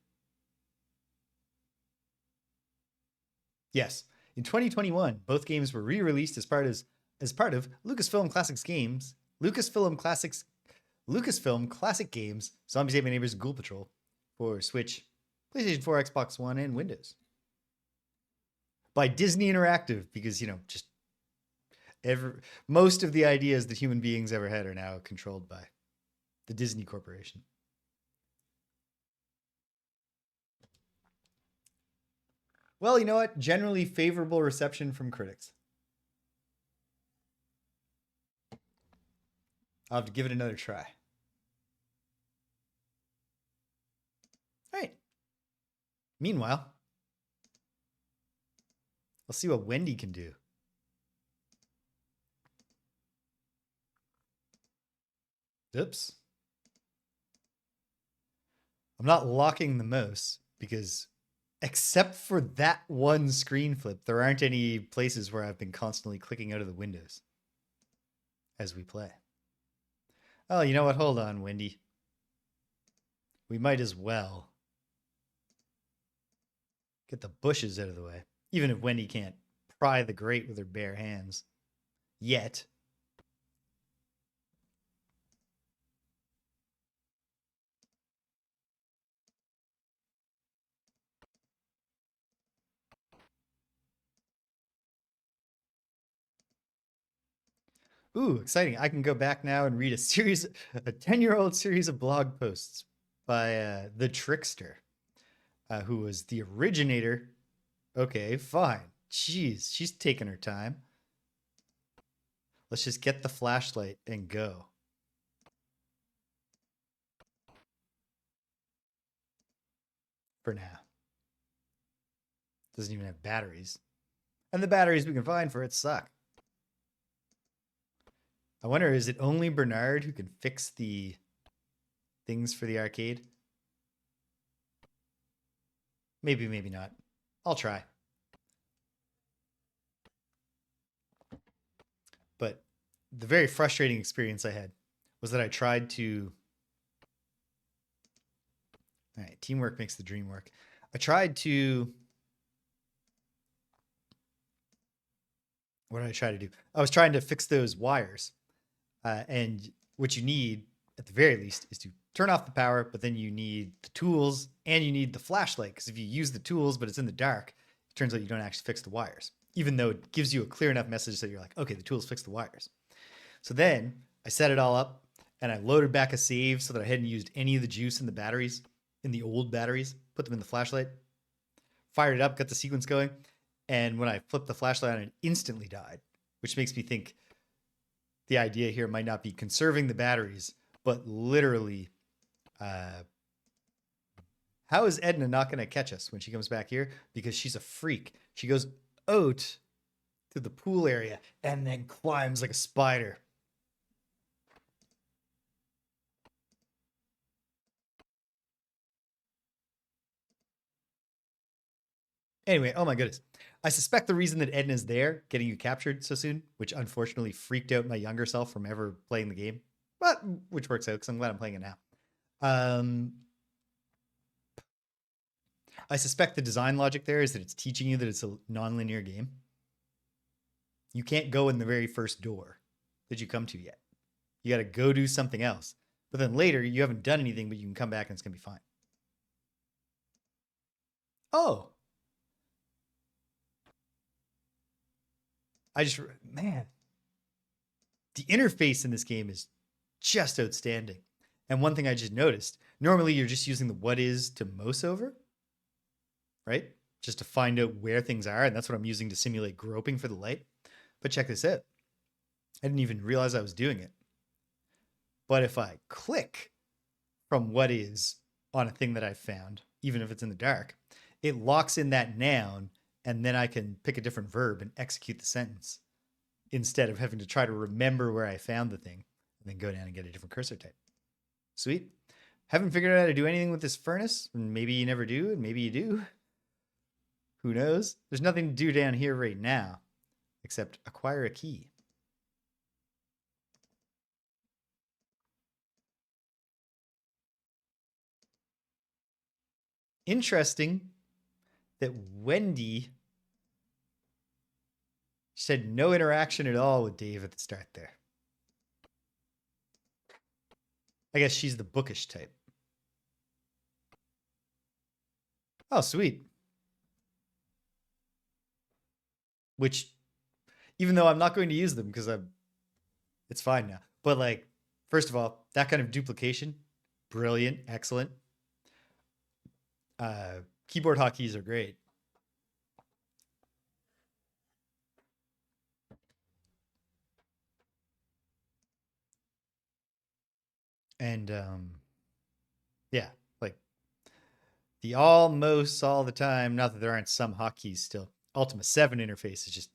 Yes, in 2021, both games were re-released as part of Lucasfilm Classics Games, Lucasfilm Classic Games, Zombies Ate My Neighbors Ghoul Patrol for Switch, PlayStation 4, Xbox One, and Windows. By Disney Interactive, because just most of the ideas that human beings ever had are now controlled by the Disney Corporation. Well, you know what? Generally favorable reception from critics. I'll have to give it another try. All right. Meanwhile, let's see what Wendy can do. Oops. I'm not locking the mouse because Except for that one screen flip, there aren't any places where I've been constantly clicking out of the windows as we play. Oh, you know what? Hold on, Wendy. We might as well get the bushes out of the way, even if Wendy can't pry the grate with her bare hands. Yet. Ooh, exciting. I can go back now and read a 10-year-old series of blog posts by The Trickster, who was the originator. Okay, fine. Jeez, she's taking her time. Let's just get the flashlight and go. For now. Doesn't even have batteries. And the batteries we can find for it suck. I wonder, is it only Bernard who can fix the things for the arcade? Maybe, maybe not. I'll try. But the very frustrating experience I had was that I tried to... All right, teamwork makes the dream work. I tried to... What did I try to do? I was trying to fix those wires. And what you need, at the very least, is to turn off the power, but then you need the tools and you need the flashlight. Because if you use the tools, but it's in the dark, it turns out you don't actually fix the wires, even though it gives you a clear enough message that you're like, okay, the tools fix the wires. So then I set it all up and I loaded back a save so that I hadn't used any of the juice in the batteries, in the old batteries, put them in the flashlight, fired it up, got the sequence going. And when I flipped the flashlight on, it instantly died, which makes me think the idea here might not be conserving the batteries, but literally, how is Edna not going to catch us when she comes back here? Because she's a freak. She goes out to the pool area and then climbs like a spider. Anyway, oh my goodness. I suspect the reason that Edna's there, getting you captured so soon, which unfortunately freaked out my younger self from ever playing the game, but which works out because I'm glad I'm playing it now. I suspect the design logic there is that it's teaching you that it's a non-linear game. You can't go in the very first door that you come to yet. You got to go do something else. But then later, you haven't done anything, but you can come back and it's going to be fine. Oh. Man. The interface in this game is just outstanding. And one thing I just noticed, normally you're just using the what is to mouse over, right? Just to find out where things are. And that's what I'm using to simulate groping for the light. But check this out. I didn't even realize I was doing it. But if I click from what is on a thing that I found, even if it's in the dark, it locks in that noun, and then I can pick a different verb and execute the sentence instead of having to try to remember where I found the thing and then go down and get a different cursor type. Sweet. Haven't figured out how to do anything with this furnace. Maybe you never do, and maybe you do. Who knows? There's nothing to do down here right now except acquire a key. Interesting that Wendy said no interaction at all with Dave at the start there. I guess she's the bookish type. Oh, sweet. Which, even though I'm not going to use them because it's fine now. But like, first of all, that kind of duplication, brilliant, excellent. Keyboard hotkeys are great. And yeah, like the almost all the time, not that there aren't some hotkeys still. Ultima 7 interface is just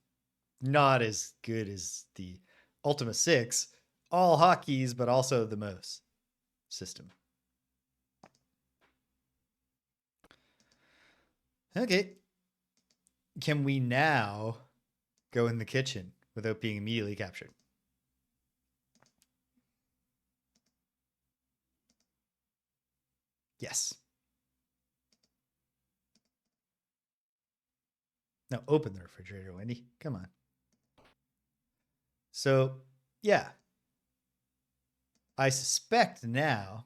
not as good as the Ultima 6, all hotkeys, but also the most system. Okay. Can we now go in the kitchen without being immediately captured? Yes. Now open the refrigerator, Wendy. Come on. So, yeah. I suspect now.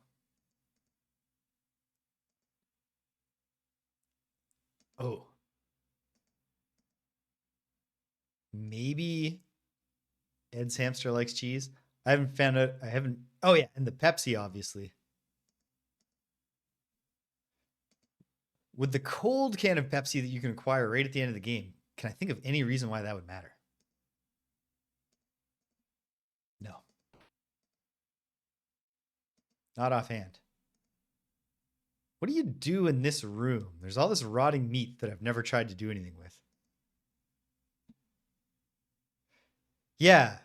Oh, maybe Ed's hamster likes cheese. I haven't found out. I haven't. Oh, yeah. And the Pepsi, obviously. With the cold can of Pepsi that you can acquire right at the end of the game, can I think of any reason why that would matter? No, not offhand. What do you do in this room? There's all this rotting meat that I've never tried to do anything with. Yeah.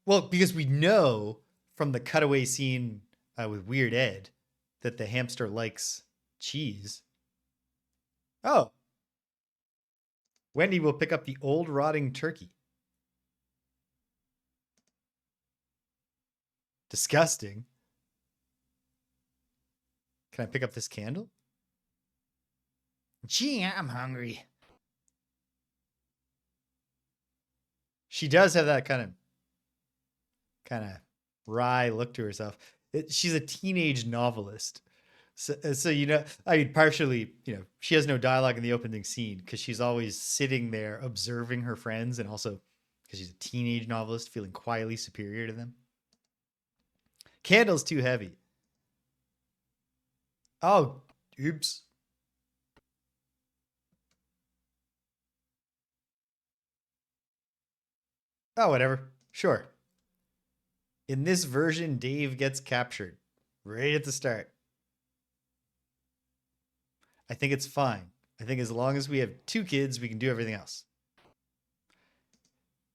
Well, because we know from the cutaway scene with Weird Ed that the hamster likes cheese. Oh, Wendy will pick up the old rotting turkey. Disgusting. Can I pick up this candle? Gee, I'm hungry. She does have that kind of wry look to herself. She's a teenage novelist. So I mean, partially, she has no dialogue in the opening scene because she's always sitting there observing her friends, and also because she's a teenage novelist feeling quietly superior to them. Candle's too heavy. Oh, oops. Oh, whatever. Sure. In this version, Dave gets captured right at the start. I think it's fine. I think as long as we have two kids, we can do everything else.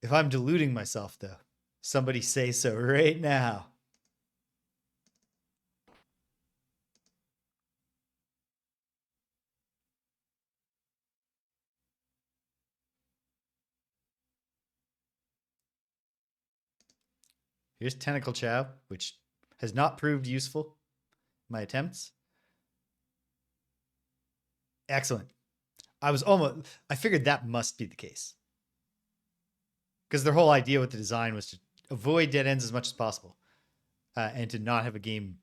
If I'm deluding myself, though, somebody say so right now. Here's Tentacle Chow, which has not proved useful in my attempts. Excellent. I figured that must be the case. Because their whole idea with the design was to avoid dead ends as much as possible, and to not have a game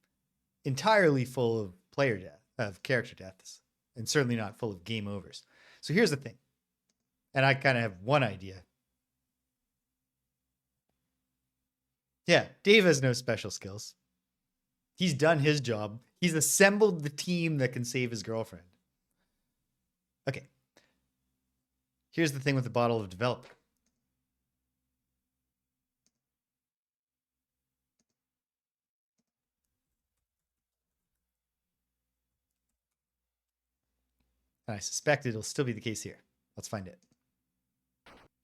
entirely full of player death, of character deaths, and certainly not full of game overs. So here's the thing, and I kind of have one idea. Yeah, Dave has no special skills. He's done his job. He's assembled the team that can save his girlfriend. Okay. Here's the thing with the bottle of developer. And I suspect it'll still be the case here. Let's find it.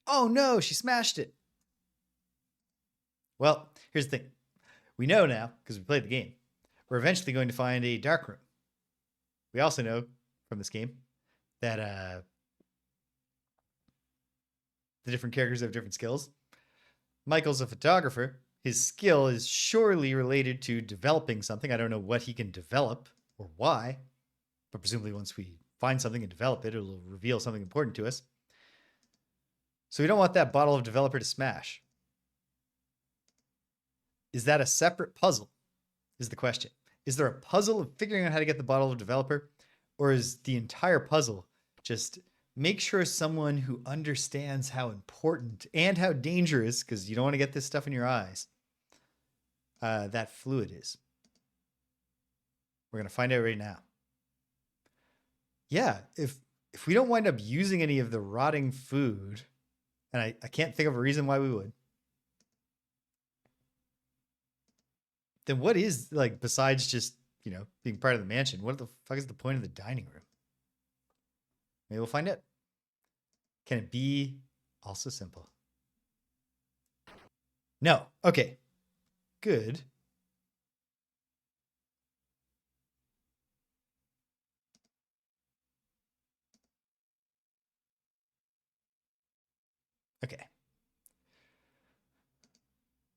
Oh no, she smashed it. Well, here's the thing. We know now, because we played the game, we're eventually going to find a dark room. We also know from this game that the different characters have different skills. Michael's a photographer. His skill is surely related to developing something. I don't know what he can develop or why, but presumably once we find something and develop it, it'll reveal something important to us. So we don't want that bottle of developer to smash. Is that a separate puzzle? Is the question. Is there a puzzle of figuring out how to get the bottle of developer? Or is the entire puzzle just make sure someone who understands how important and how dangerous, because you don't want to get this stuff in your eyes, that fluid is? We're going to find out right now. Yeah, if we don't wind up using any of the rotting food, and I can't think of a reason why we would, then what is, like, besides just, being part of the mansion, what the fuck is the point of the dining room? Maybe we'll find out. Can it be also simple? No. Okay. Good. Okay.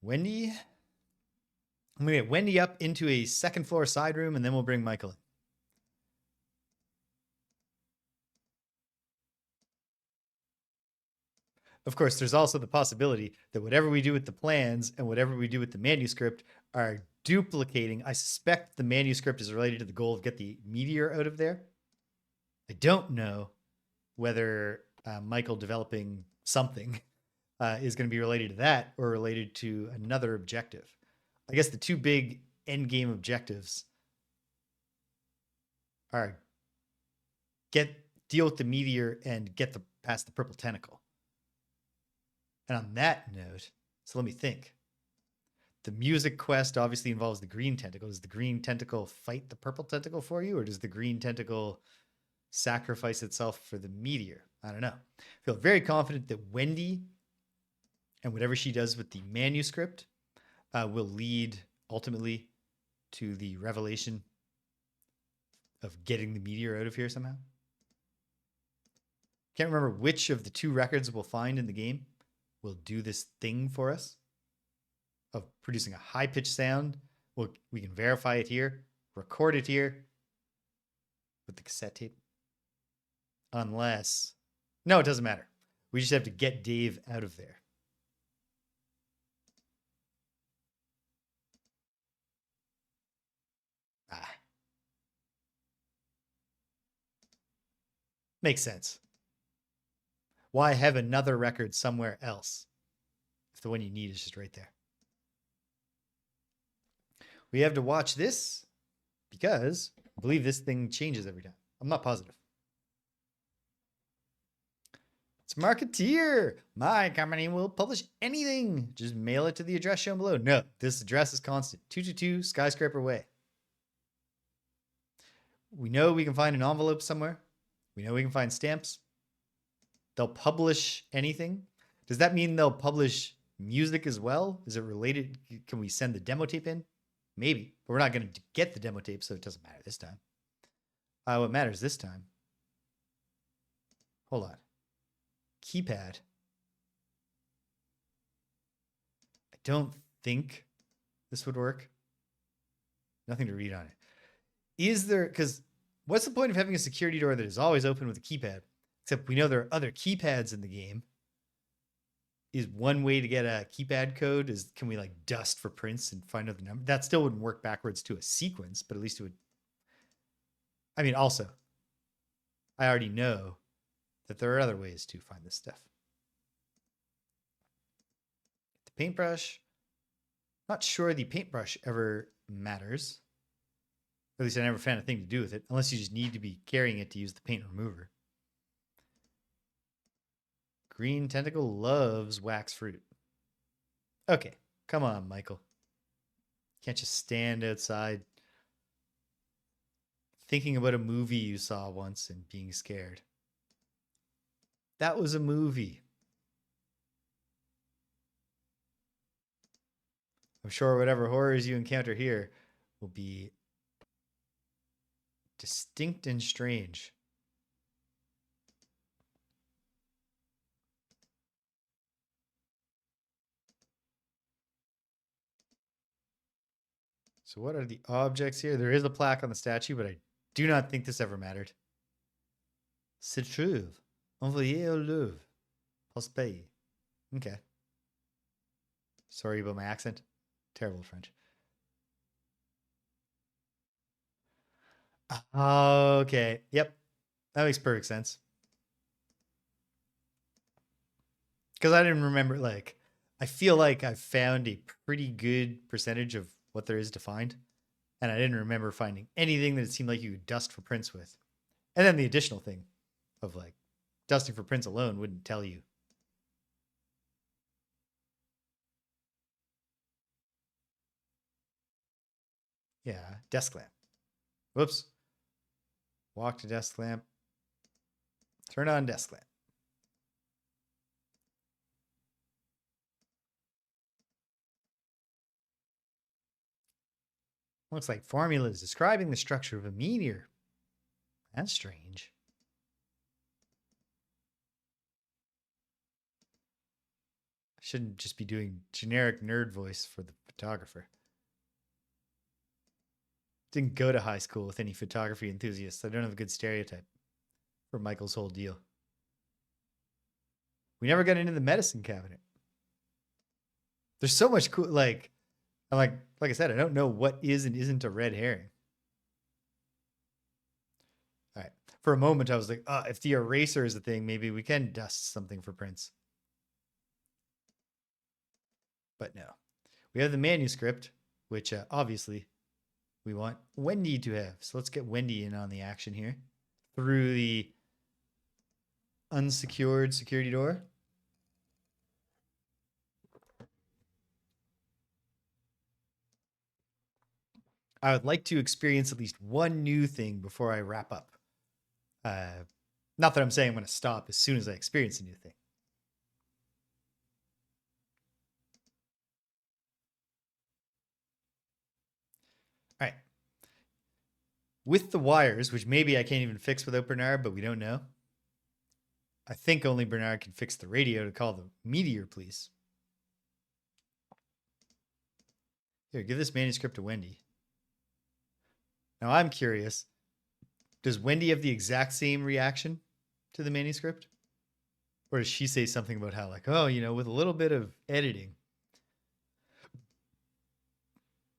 Wendy. I'm going to get Wendy up into a second floor side room, and then we'll bring Michael in. Of course, there's also the possibility that whatever we do with the plans and whatever we do with the manuscript are duplicating. I suspect the manuscript is related to the goal of get the meteor out of there. I don't know whether Michael developing something is going to be related to that or related to another objective. I guess the two big end game objectives are deal with the meteor and get past the purple tentacle. And on that note, so let me think. The music quest obviously involves the green tentacle. Does the green tentacle fight the purple tentacle for you, or does the green tentacle sacrifice itself for the meteor? I don't know. I feel very confident that Wendy and whatever she does with the manuscript will lead ultimately to the revelation of getting the meteor out of here somehow. Can't remember which of the two records we'll find in the game will do this thing for us of producing a high-pitched sound. We can verify it here, record it here with the cassette tape. Unless, no, it doesn't matter. We just have to get Dave out of there. Makes sense. Why have another record somewhere else if the one you need is just right there? We have to watch this because I believe this thing changes every time. I'm not positive. It's Marketeer. My company will publish anything. Just mail it to the address shown below. No, this address is constant. 222 Skyscraper Way. We know we can find an envelope somewhere. We know we can find stamps. They'll publish anything. Does that mean they'll publish music as well? Is it related? Can we send the demo tape in? Maybe, but we're not going to get the demo tape, so it doesn't matter this time. What matters this time? Hold on. Keypad. I don't think this would work. Nothing to read on it. Is there, because what's the point of having a security door that is always open with a keypad? Except we know there are other keypads in the game. Is one way to get a keypad code is, can we like dust for prints and find out the number? That still wouldn't work backwards to a sequence, but at least it would. I mean, also, I already know that there are other ways to find this stuff. The paintbrush. Not sure the paintbrush ever matters. Or at least I never found a thing to do with it, unless you just need to be carrying it to use the paint remover. Green tentacle loves wax fruit. Okay, come on, Michael. Can't just stand outside thinking about a movie you saw once and being scared. That was a movie. I'm sure whatever horrors you encounter here will be distinct and strange. So what are the objects here? There is a plaque on the statue, but I do not think this ever mattered. Se trouve envoyé au Louvre. Post pays. Okay. Sorry about my accent. Terrible French. Okay. Yep. That makes perfect sense. Because I didn't remember, like, I feel like I found a pretty good percentage of what there is to find. And I didn't remember finding anything that it seemed like you could dust for prints with. And then the additional thing of like dusting for prints alone wouldn't tell you. Yeah, desk lamp. Whoops. Walk to desk lamp. Turn on desk lamp. Looks like formulas describing the structure of a meteor. That's strange. Shouldn't just be doing generic nerd voice for the photographer. Didn't go to high school with any photography enthusiasts. I don't have a good stereotype for Michael's whole deal. We never got into the medicine cabinet. There's so much cool. Like I said, I don't know what is and isn't a red herring. All right. For a moment, I was like, if the eraser is a thing, maybe we can dust something for Prince. But no. We have the manuscript, which obviously we want Wendy to have. So let's get Wendy in on the action here through the unsecured security door. I would like to experience at least one new thing before I wrap up. Not that I'm saying I'm going to stop as soon as I experience a new thing. All right. With the wires, which maybe I can't even fix without Bernard, but we don't know. I think only Bernard can fix the radio to call the Meteor police. Here, give this manuscript to Wendy. Now I'm curious. Does Wendy have the exact same reaction to the manuscript? Or does she say something about how, like, oh, with a little bit of editing,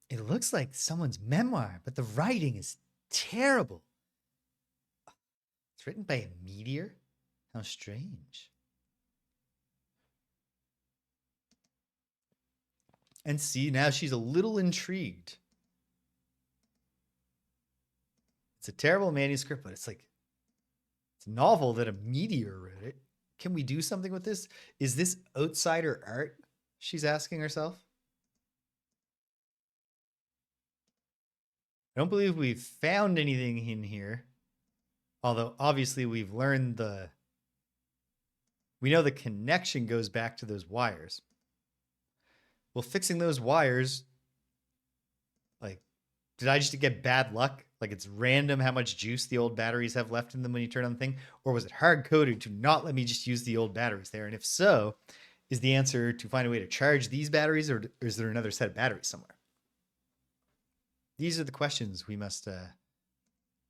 it looks like someone's memoir, but the writing is terrible. It's written by a meteor? How strange. And see, now she's a little intrigued. It's a terrible manuscript, but it's novel that a meteor wrote it. Can we do something with this? Is this outsider art? She's asking herself. I don't believe we've found anything in here. Although obviously we've learned we know the connection goes back to those wires. Well, fixing those wires, did I just get bad luck? Like it's random how much juice the old batteries have left in them when you turn on the thing? Or was it hard coded to not let me just use the old batteries there? And if so, is the answer to find a way to charge these batteries, or is there another set of batteries somewhere? These are the questions we must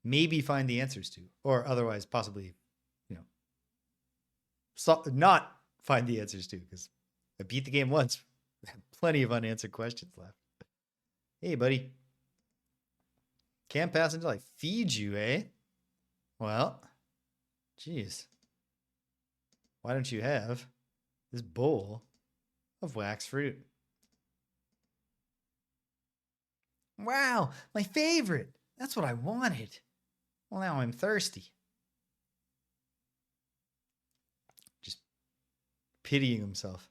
maybe find the answers to, or otherwise possibly, not find the answers to, because I beat the game once. I have plenty of unanswered questions left. Hey, buddy. Can't pass until I feed you, eh? Well, geez. Why don't you have this bowl of wax fruit? Wow, my favorite. That's what I wanted. Well, now I'm thirsty. Just pitying himself.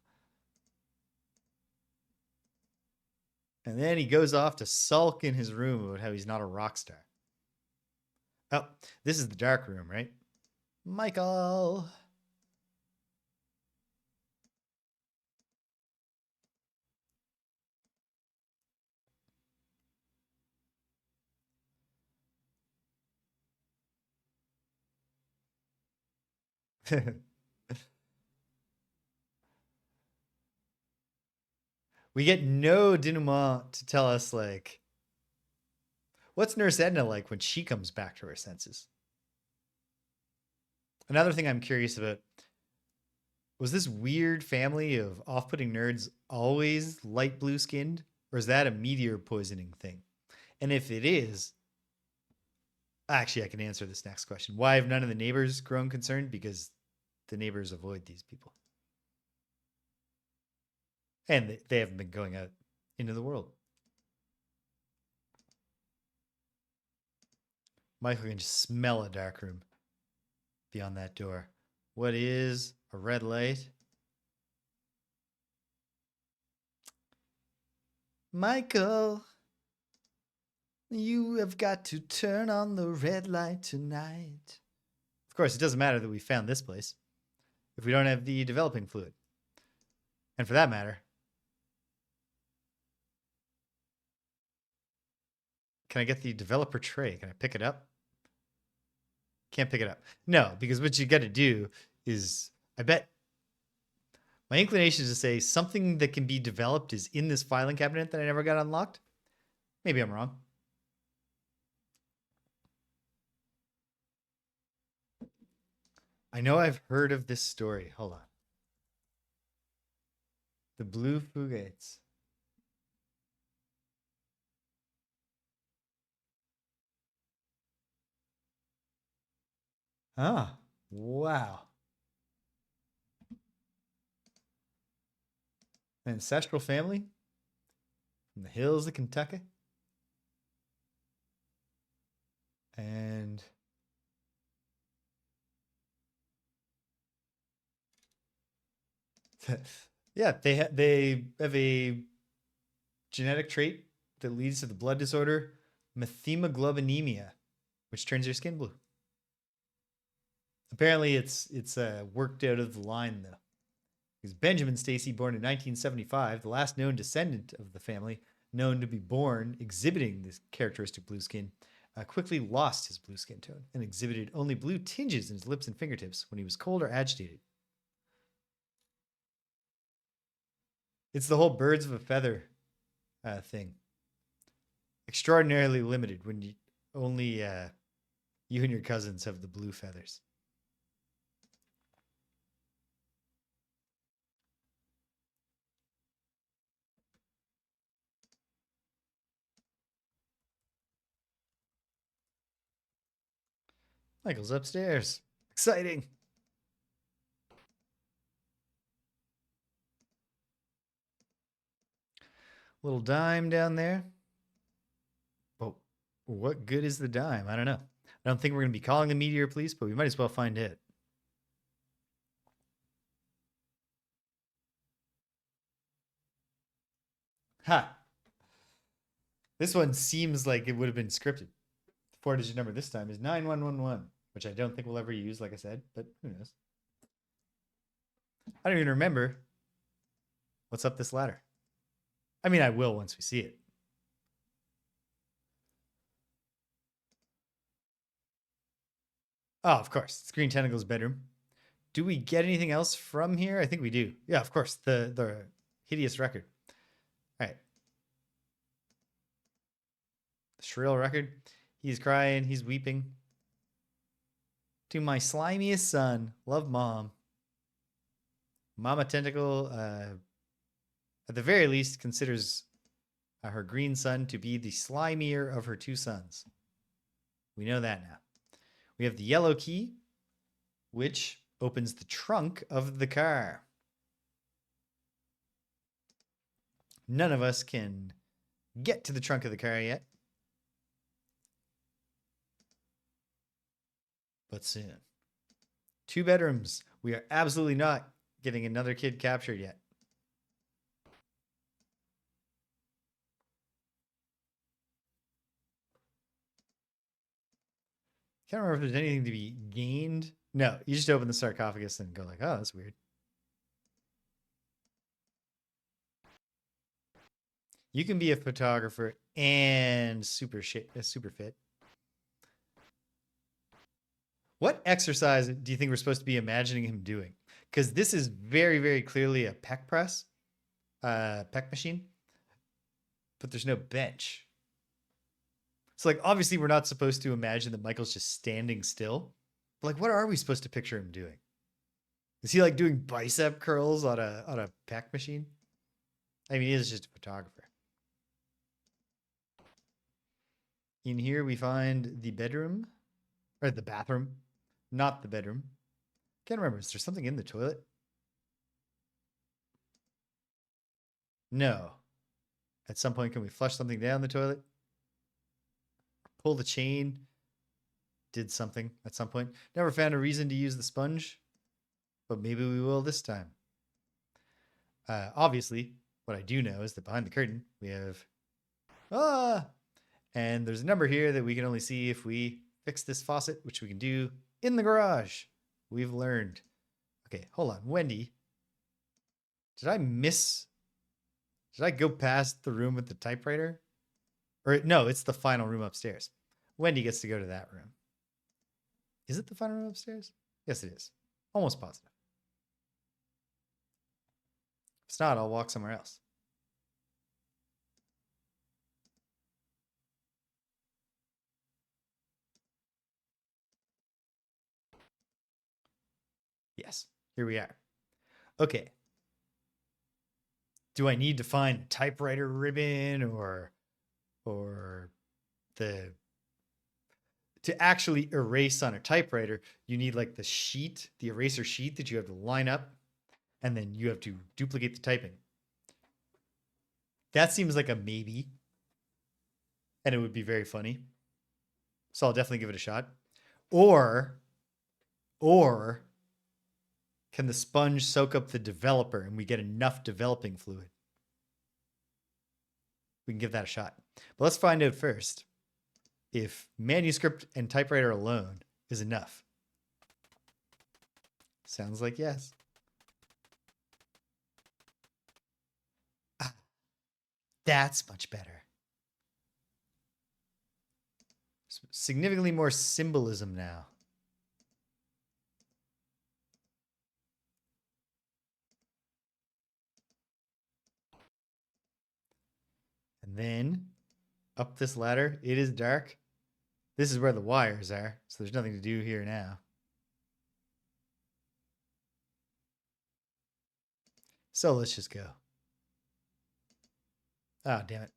And then he goes off to sulk in his room about how he's not a rock star. Oh, this is the dark room, right? Michael. We get no denouement to tell us, what's Nurse Edna like when she comes back to her senses? Another thing I'm curious about, was this weird family of off-putting nerds always light blue skinned, or is that a meteor poisoning thing? And if it is, actually, I can answer this next question. Why have none of the neighbors grown concerned? Because the neighbors avoid these people. And they haven't been going out into the world. Michael can just smell a dark room beyond that door. What is a red light? Michael, you have got to turn on the red light tonight. Of course, it doesn't matter that we found this place if we don't have the developing fluid. And for that matter, can I get the developer tray? Can I pick it up? Can't pick it up. No, because what you got to do is, I bet My inclination is to say something that can be developed is in this filing cabinet that I never got unlocked. Maybe I'm wrong. I know I've heard of this story. Hold on. The Blue Fugates. Ah, wow. An ancestral family from the hills of Kentucky. And yeah, they have a genetic trait that leads to the blood disorder methemoglobinemia, which turns your skin blue. Apparently, it's worked out of the line though, because Benjamin Stacy, born in 1975, the last known descendant of the family known to be born exhibiting this characteristic blue skin, quickly lost his blue skin tone and exhibited only blue tinges in his lips and fingertips when he was cold or agitated. It's the whole birds of a feather thing. Extraordinarily limited when you only you and your cousins have the blue feathers. Michael's upstairs. Exciting. Little dime down there. But what good is the dime? I don't know. I don't think we're going to be calling the Meteor police, but we might as well find it. Ha! This one seems like it would have been scripted. The 4-digit number this time is 9111, which I don't think we'll ever use, like I said, but who knows? I don't even remember what's up this ladder. I mean, I will once we see it. Oh, of course. It's Green Tentacle's bedroom. Do we get anything else from here? I think we do. Yeah, of course. The hideous record. All right. The shrill record. He's crying. He's weeping. To my slimiest son. Love, Mom. Mama Tentacle, at the very least, considers her green son to be the slimier of her two sons. We know that now. We have the yellow key, which opens the trunk of the car. None of us can get to the trunk of the car yet, but soon. 2 bedrooms. We are absolutely not getting another kid captured yet. Can't remember if there's anything to be gained. No, you just open the sarcophagus and go like, oh, that's weird. You can be a photographer and super fit. What exercise do you think we're supposed to be imagining him doing? Because this is very, very clearly a pec press, pec machine, but there's no bench. So, like, obviously, we're not supposed to imagine that Michael's just standing still. But, like, what are we supposed to picture him doing? Is he like doing bicep curls on a pec machine? I mean, he is just a photographer. In here, we find the bedroom, or the bathroom, not the bedroom. Can't remember. Is there something in the toilet? No. At some point, can we flush something down the toilet? Pull the chain? Did something at some point. Never found a reason to use the sponge, but maybe we will this time. Obviously, what I do know is that behind the curtain, we have... And there's a number here that we can only see if we fix this faucet, which we can do in the garage. We've learned. Okay, hold on. Wendy, did I go past the room with the typewriter? Or no, it's the final room upstairs. Wendy gets to go to that room. Is it the final room upstairs? Yes, it is. Almost positive. it's not, I'll walk somewhere else. Yes, here we are. Okay. Do I need to find the typewriter ribbon or the to actually erase on a typewriter, you need like the sheet, the eraser sheet that you have to line up, and then you have to duplicate the typing. That seems like a maybe, and it would be very funny. So I'll definitely give it a shot. Or can the sponge soak up the developer and we get enough developing fluid? We can give that a shot. But let's find out first if manuscript and typewriter alone is enough. Sounds like yes. Ah, that's much better. Significantly more symbolism now. And then up this ladder, it is dark. This is where the wires are, so there's nothing to do here now. So let's just go. Oh, damn it.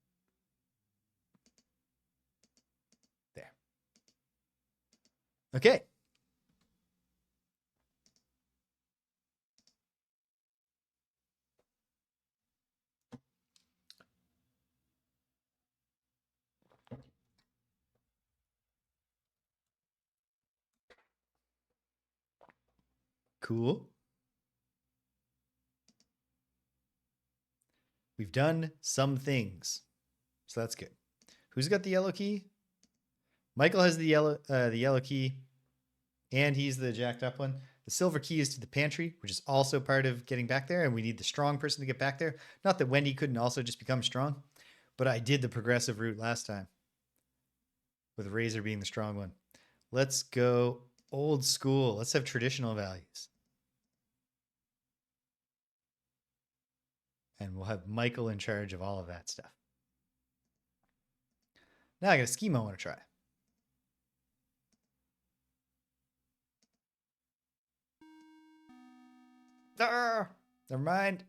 There. Okay. Cool. We've done some things. So that's good. Who's got the yellow key? Michael has the yellow key, and he's the jacked up one. The silver key is to the pantry, which is also part of getting back there, and we need the strong person to get back there. Not that Wendy couldn't also just become strong, but I did the progressive route last time, with Razor being the strong one. Let's go old school. Let's have traditional values. And we'll have Michael in charge of all of that stuff. Now I got a scheme I want to try. Never mind.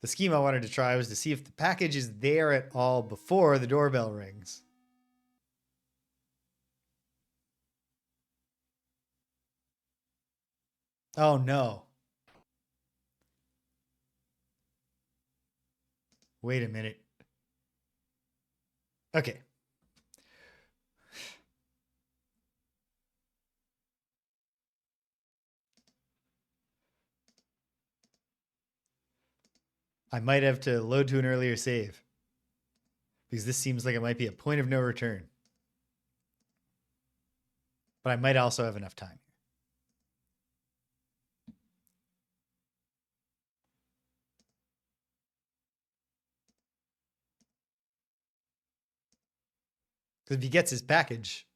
The scheme I wanted to try was to see if the package is there at all before the doorbell rings. Oh no. Wait a minute. Okay. I might have to load to an earlier save, because this seems like it might be a point of no return. But I might also have enough time. Because if he gets his package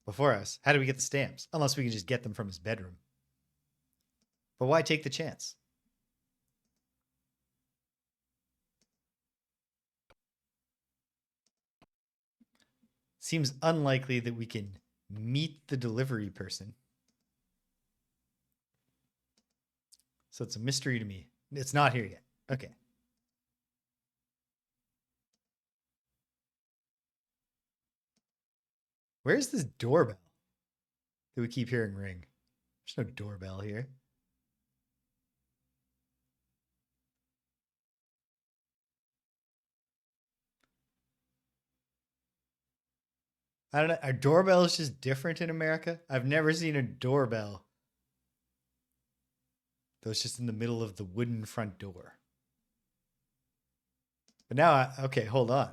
before us, how do we get the stamps? Unless we can just get them from his bedroom. But why take the chance? Seems unlikely that we can meet the delivery person. So it's a mystery to me. It's not here yet. Okay. Where's this doorbell that we keep hearing ring? There's no doorbell here. I don't know. Are doorbells just different in America? I've never seen a doorbell that was just in the middle of the wooden front door. But now, okay, hold on.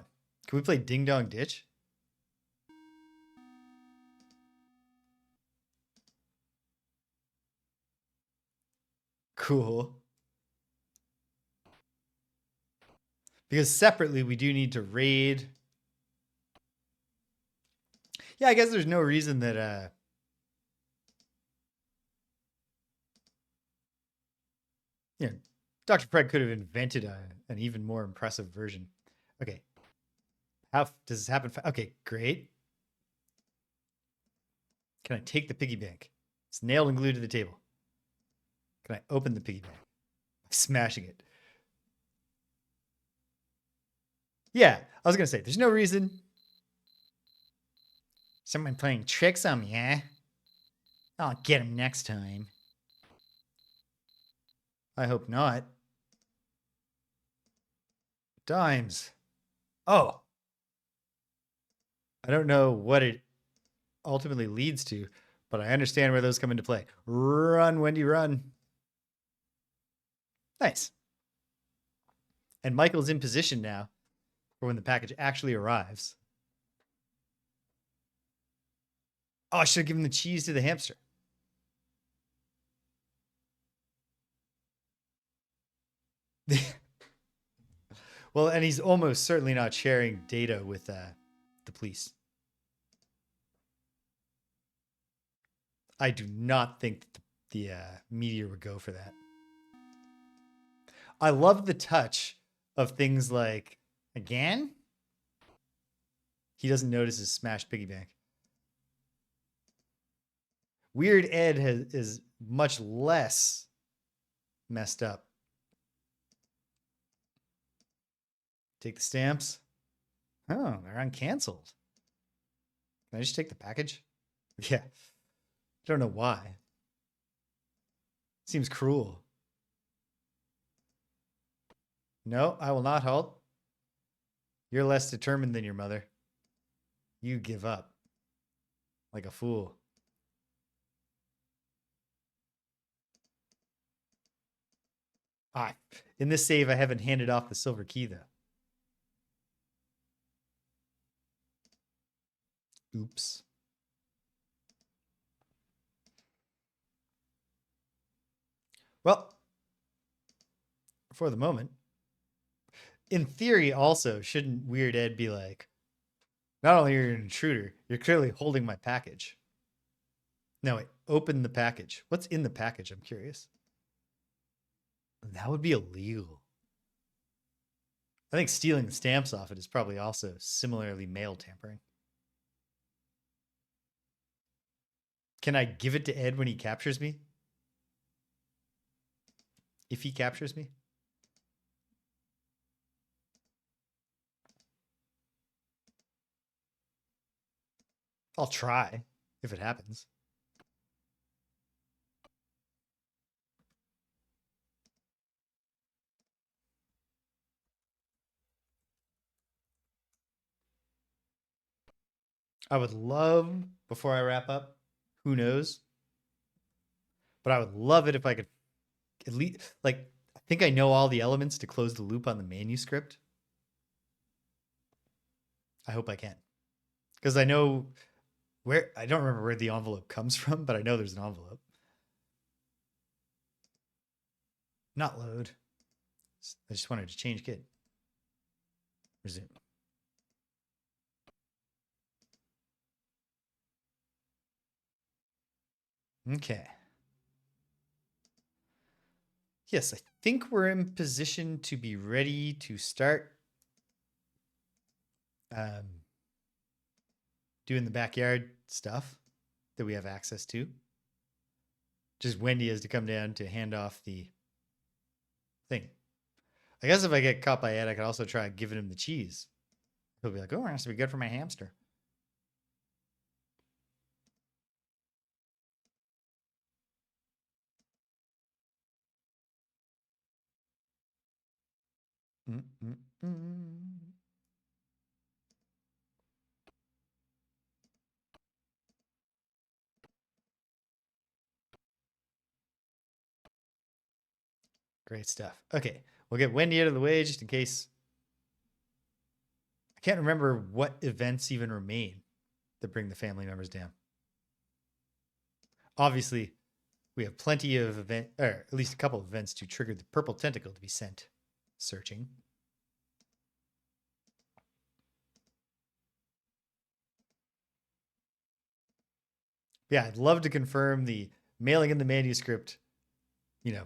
Can we play Ding Dong Ditch? Cool. Because separately, we do need to raid. Yeah, I guess there's no reason that You know, Dr. Fred could have invented an even more impressive version. Okay. How does this happen? Okay, great. Can I take the piggy bank? It's nailed and glued to the table. Can I open the piggy bank? I'm smashing it. Yeah, I was going to say, there's no reason. Someone playing tricks on me, eh? I'll get him next time. I hope not. Dimes. Oh, I don't know what it ultimately leads to, but I understand where those come into play. Run, Wendy, run. Nice. And Michael's in position now for when the package actually arrives. Oh, I should have given the cheese to the hamster. Well, and he's almost certainly not sharing data with the police. I do not think that the Meteor would go for that. I love the touch of things like, again? He doesn't notice his smashed piggy bank. Weird Ed is much less messed up. Take the stamps. Oh, they're uncanceled. Can I just take the package? Yeah. I don't know why. Seems cruel. No, I will not halt. You're less determined than your mother. You give up. Like a fool. Ah, in this save, I haven't handed off the silver key, though. Oops. Well, for the moment, in theory, also, shouldn't Weird Ed be like, not only are you an intruder, you're clearly holding my package. No, wait, open the package. What's in the package? I'm curious. That would be illegal. I think stealing the stamps off it is probably also similarly mail tampering. Can I give it to Ed when he captures me? If he captures me? I'll try if it happens. I would love, before I wrap up, who knows? But I would love it if I could at least, like, I think I know all the elements to close the loop on the manuscript. I hope I can. Because I know where, I don't remember where the envelope comes from, but I know there's an envelope. Not load. I just wanted to change kid. Resume. Okay. Yes, I think we're in position to be ready to start doing the backyard stuff that we have access to. Just Wendy has to come down to hand off the thing. I guess if I get caught by Ed, I could also try giving him the cheese. He'll be like, oh, it has to be good for my hamster. Mm-mm-mm. Great stuff. Okay, we'll get Wendy out of the way just in case. I can't remember what events even remain that bring the family members down. Obviously, we have plenty of event, or at least a couple of events to trigger the purple tentacle to be sent searching. Yeah, I'd love to confirm the mailing in the manuscript, you know,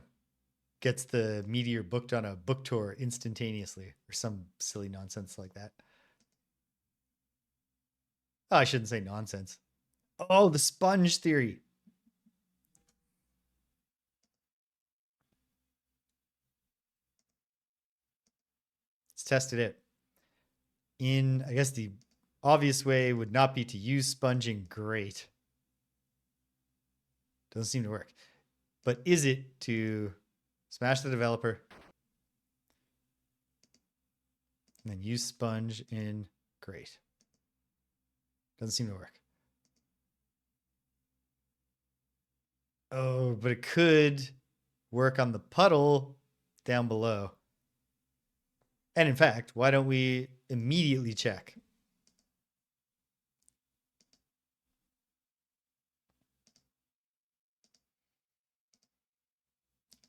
gets the Meteor booked on a book tour instantaneously or some silly nonsense like that. Oh, I shouldn't say nonsense. Oh, the sponge theory. Let's test it out. I guess the obvious way would not be to use sponging great. Doesn't seem to work. But is it to smash the developer and then use sponge in great? Doesn't seem to work. Oh, but it could work on the puddle down below. And in fact, why don't we immediately check?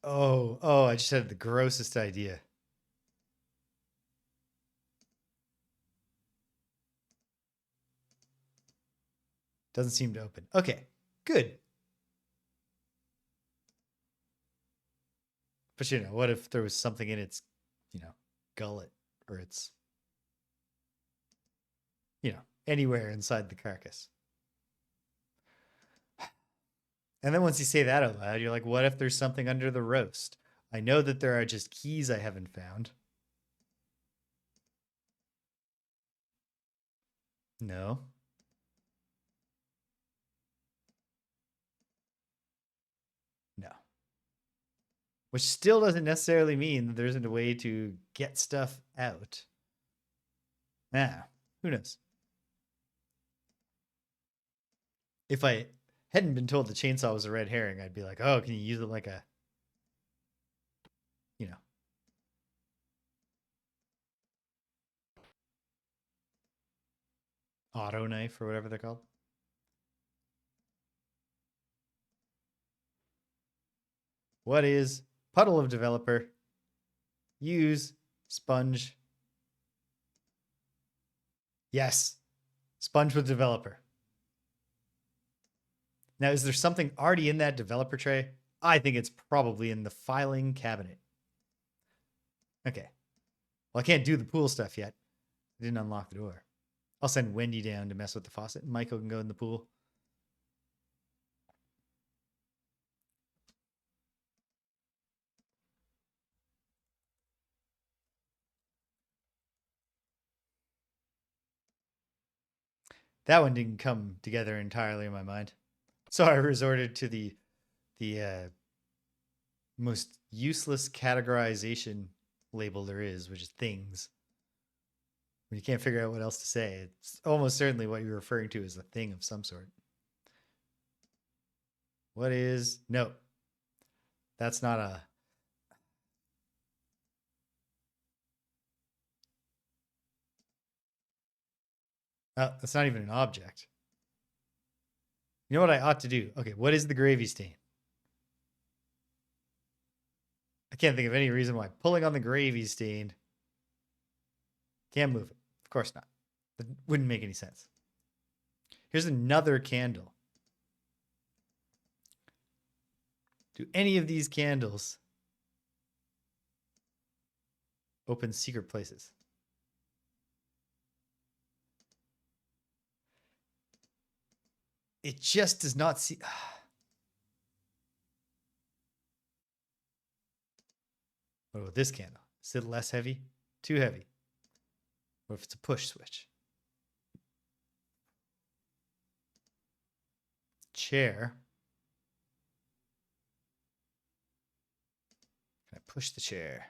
Oh, I just had the grossest idea. Doesn't seem to open. Okay, good. But what if there was something in its, gullet or its, anywhere inside the carcass? And then once you say that out loud, you're like, what if there's something under the roast? I know that there are just keys I haven't found. No. No. Which still doesn't necessarily mean that there isn't a way to get stuff out. Who knows? If I hadn't been told the chainsaw was a red herring, I'd be like, oh, can you use it like a, auto knife or whatever they're called? What is puddle of developer? Use sponge. Yes, sponge with developer. Now, is there something already in that developer tray? I think it's probably in the filing cabinet. Okay. Well, I can't do the pool stuff yet. I didn't unlock the door. I'll send Wendy down to mess with the faucet, and Michael can go in the pool. That one didn't come together entirely in my mind. So I resorted to the most useless categorization label there is, which is things. When you can't figure out what else to say, it's almost certainly what you're referring to as a thing of some sort. What is... No. That's not a... that's not even an object. You know what I ought to do? Okay, what is the gravy stain? I can't think of any reason why pulling on the gravy stain can't move it. Of course not. That wouldn't make any sense. Here's another candle. Do any of these candles open secret places? It just does not see... What about this candle? Is it less heavy? Too heavy? What if it's a push switch? Chair. Can I push the chair?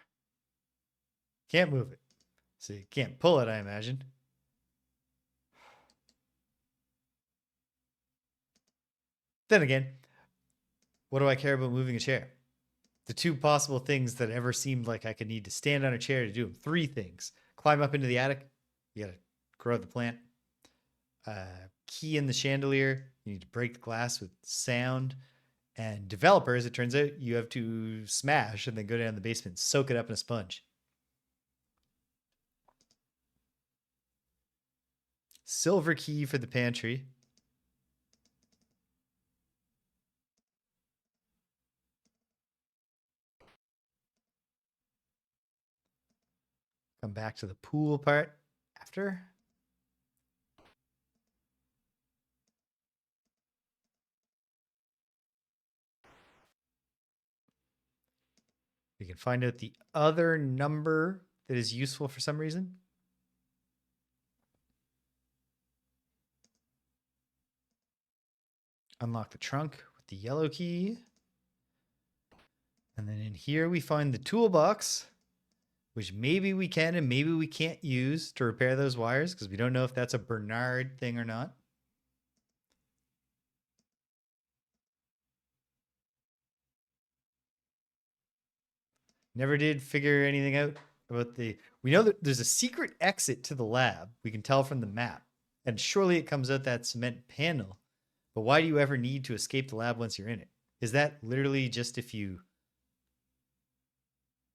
Can't move it. So you can't pull it, I imagine. Then again, what do I care about moving a chair? The two possible things that ever seemed like I could need to stand on a chair to do them. Three things. Climb up into the attic. You got to grow the plant. Key in the chandelier. You need to break the glass with sound. And developer, as it turns out, you have to smash and then go down the basement, soak it up in a sponge. Silver key for the pantry. come back to the pool part after. We can find out the other number that is useful for some reason. Unlock the trunk with the yellow key. And then in here we find the toolbox, which maybe we can and maybe we can't use to repair those wires because we don't know if that's a Bernard thing or not. Never did figure anything out about the... We know that there's a secret exit to the lab. We can tell from the map. And surely it comes out that cement panel. But why do you ever need to escape the lab once you're in it? Is that literally just if you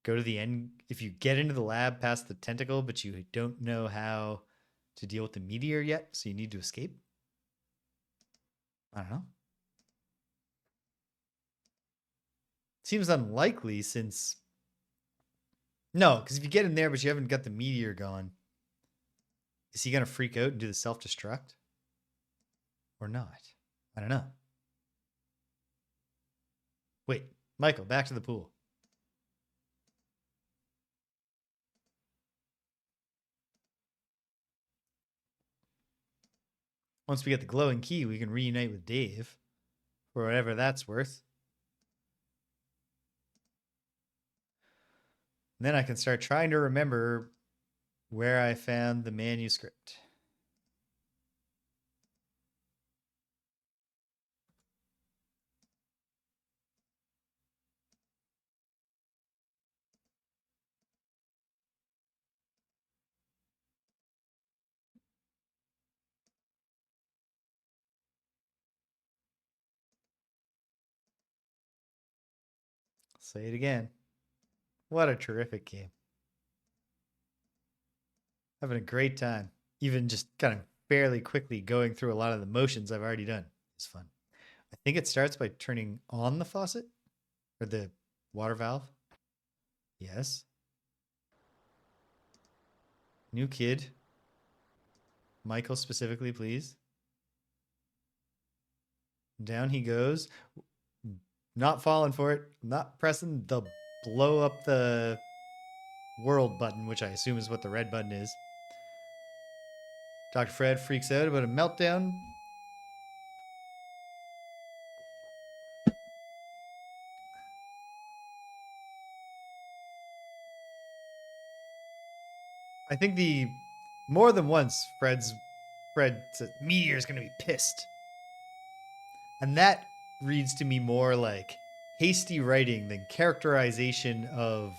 go to the end, if you get into the lab past the tentacle, but you don't know how to deal with the meteor yet, so you need to escape? I don't know. Seems unlikely since... No, because if you get in there, but you haven't got the meteor going, is he going to freak out and do the self-destruct? Or not? I don't know. Wait, Michael, back to the pool. Once we get the glowing key, we can reunite with Dave, for whatever that's worth. And then I can start trying to remember where I found the manuscript. Say it again. What a terrific game. Having a great time. Even just kind of fairly quickly going through a lot of the motions I've already done. It's fun. I think it starts by turning on the faucet or the water valve. Yes. New kid. Michael specifically, please. Down he goes. Not falling for it. Not pressing the blow up the world button, which I assume is what the red button is. Dr. Fred freaks out about a meltdown. I think the more than once Fred said Meteor's gonna be pissed. And that reads to me more like hasty writing than characterization of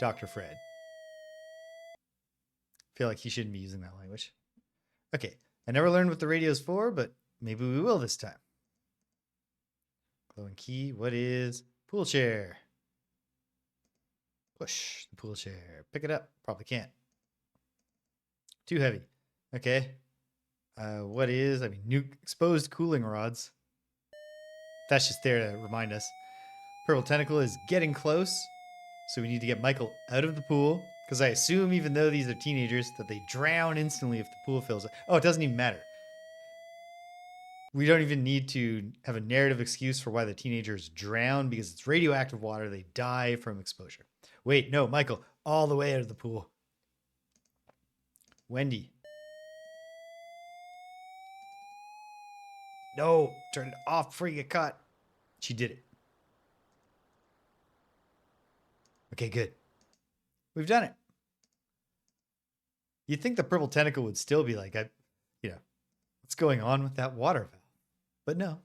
Dr. Fred. I feel like he shouldn't be using that language. Okay, I never learned what the radio's for, but maybe we will this time. Glowing key, what is pool chair? Push the pool chair. Pick it up. Probably can't. Too heavy. Okay. What is, new exposed cooling rods. That's just there to remind us. Purple tentacle is getting close. So we need to get Michael out of the pool. Because I assume, even though these are teenagers, that they drown instantly if the pool fills up. Oh, it doesn't even matter. We don't even need to have a narrative excuse for why the teenagers drown because it's radioactive water. They die from exposure. Wait, no, Michael, all the way out of the pool. Wendy. No, turn it off before you get caught. She did it. Okay, good. We've done it. You'd think the purple tentacle would still be like, what's going on with that water valve? But no.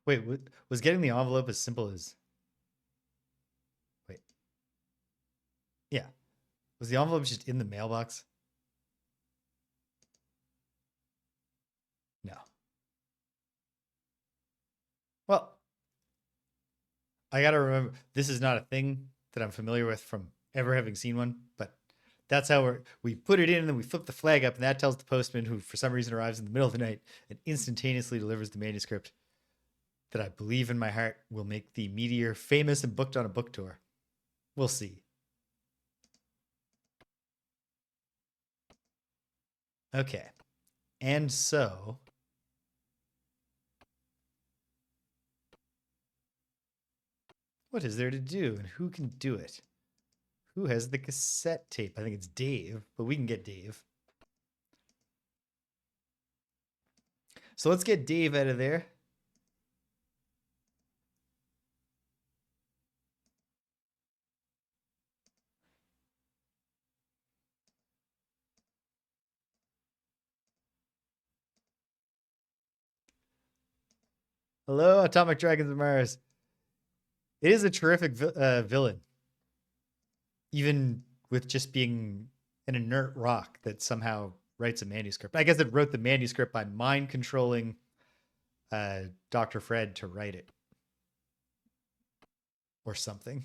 Wait, was getting the envelope as simple as... Wait. Yeah. Was the envelope just in the mailbox? No. Well, I gotta remember, this is not a thing that I'm familiar with from ever having seen one, but That's how we put it in, and then we flip the flag up, and that tells the postman, who for some reason arrives in the middle of the night and instantaneously delivers the manuscript that I believe in my heart will make the Meteor famous and booked on a book tour. We'll see. Okay. And so what is there to do, and who can do it? Who has the cassette tape? I think it's Dave, but we can get Dave. So let's get Dave out of there. Hello, Atomic Dragons of Mars. It is a terrific villain, even with just being an inert rock that somehow writes a manuscript. I guess it wrote the manuscript by mind controlling Dr. Fred to write it or something.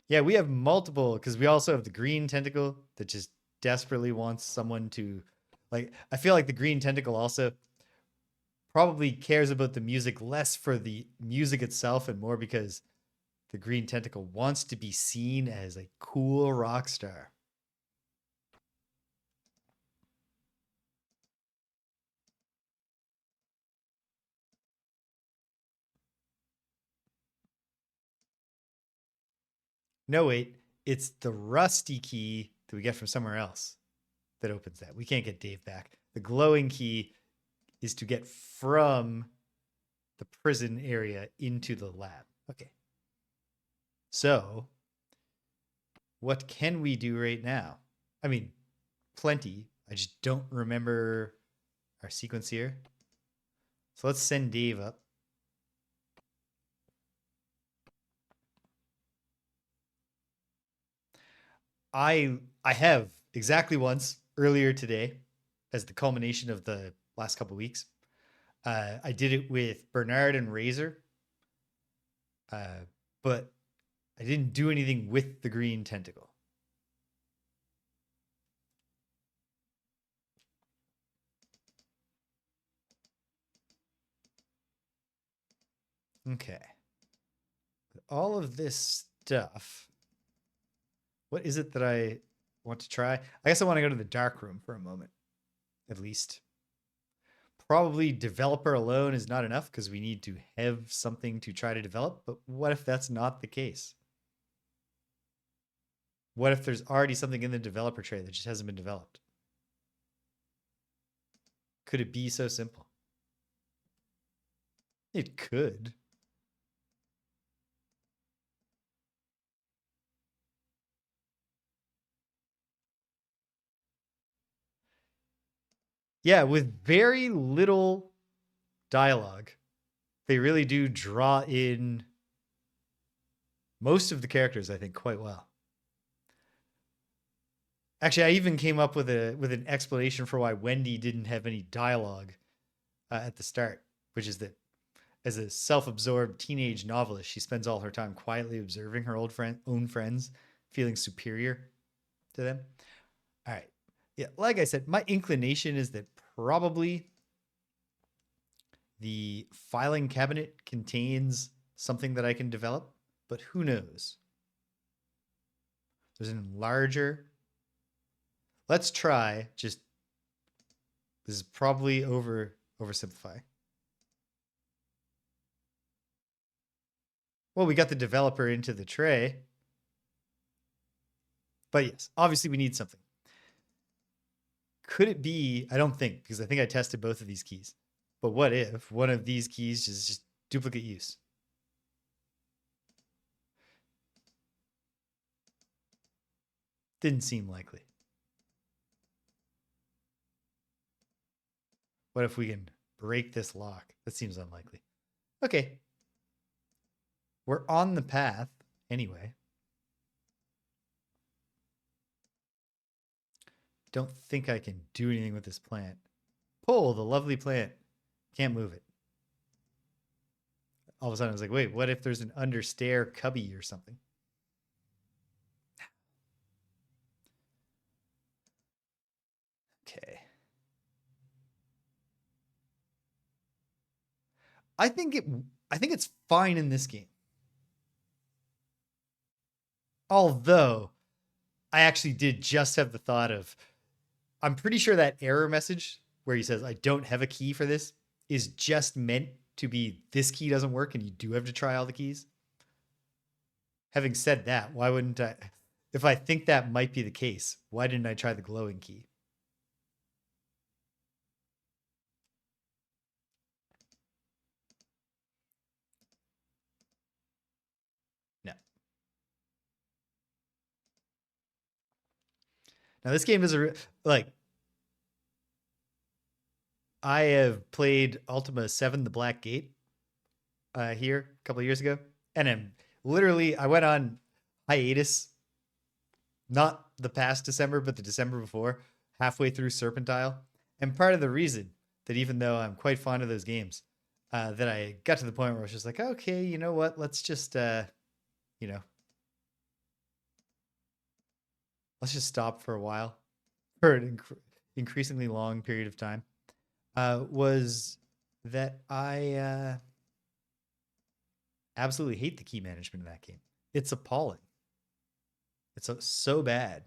Yeah, we have multiple because we also have the green tentacle that just desperately wants someone to, like, I feel like the green tentacle also probably cares about the music less for the music itself and more because the green tentacle wants to be seen as a cool rock star. No, wait, it's the rusty key that we get from somewhere else that opens that. We can't get Dave back. The glowing key is to get from the prison area into the lab. Okay. So, what can we do right now? I mean, plenty. I just don't remember our sequence here. So let's send Dave up. I have exactly once earlier today as the culmination of the last couple of weeks. I did it with Bernard and Razor, but I didn't do anything with the green tentacle. Okay. With all of this stuff, what is it that I want to try? I guess I want to go to the dark room for a moment, at least. Probably developer alone is not enough because we need to have something to try to develop. But what if that's not the case? What if there's already something in the developer tray that just hasn't been developed? Could it be so simple? It could. Yeah, with very little dialogue, they really do draw in most of the characters, I think, quite well. Actually, I even came up with an explanation for why Wendy didn't have any dialogue at the start, which is that as a self-absorbed teenage novelist, she spends all her time quietly observing her own friends, feeling superior to them. All right. Yeah, like I said, my inclination is that probably the filing cabinet contains something that I can develop, but who knows? There's an enlarger. Let's try just, this is probably oversimplifying. Well, we got the developer into the tray. But yes, obviously we need something. Could it be, I don't think, because I think I tested both of these keys. But what if one of these keys is just duplicate use? Didn't seem likely. What if we can break this lock? That seems unlikely. Okay. We're on the path anyway. Don't think I can do anything with this plant. Pull the lovely plant. Can't move it. all of a sudden I was like, wait, what if there's an understair cubby or something? Okay. I think it I think it's fine in this game. Although I actually did just have the thought of I'm pretty sure that error message where he says I don't have a key for this is just meant to be this key doesn't work and you do have to try all the keys. Having said that, why wouldn't I if I think that might be the case, why didn't I try the glowing key? No. Now this game is like I have played Ultima 7 The Black Gate here a couple of years ago and I'm literally I went on hiatus not the past December but the December before halfway through Serpentile. And part of the reason that even though I'm quite fond of those games that I got to the point where I was just like, okay, you know what? Let's just you know, let's just stop for a while for an increasingly long period of time. Was that I absolutely hate the key management in that game. It's appalling. It's so bad.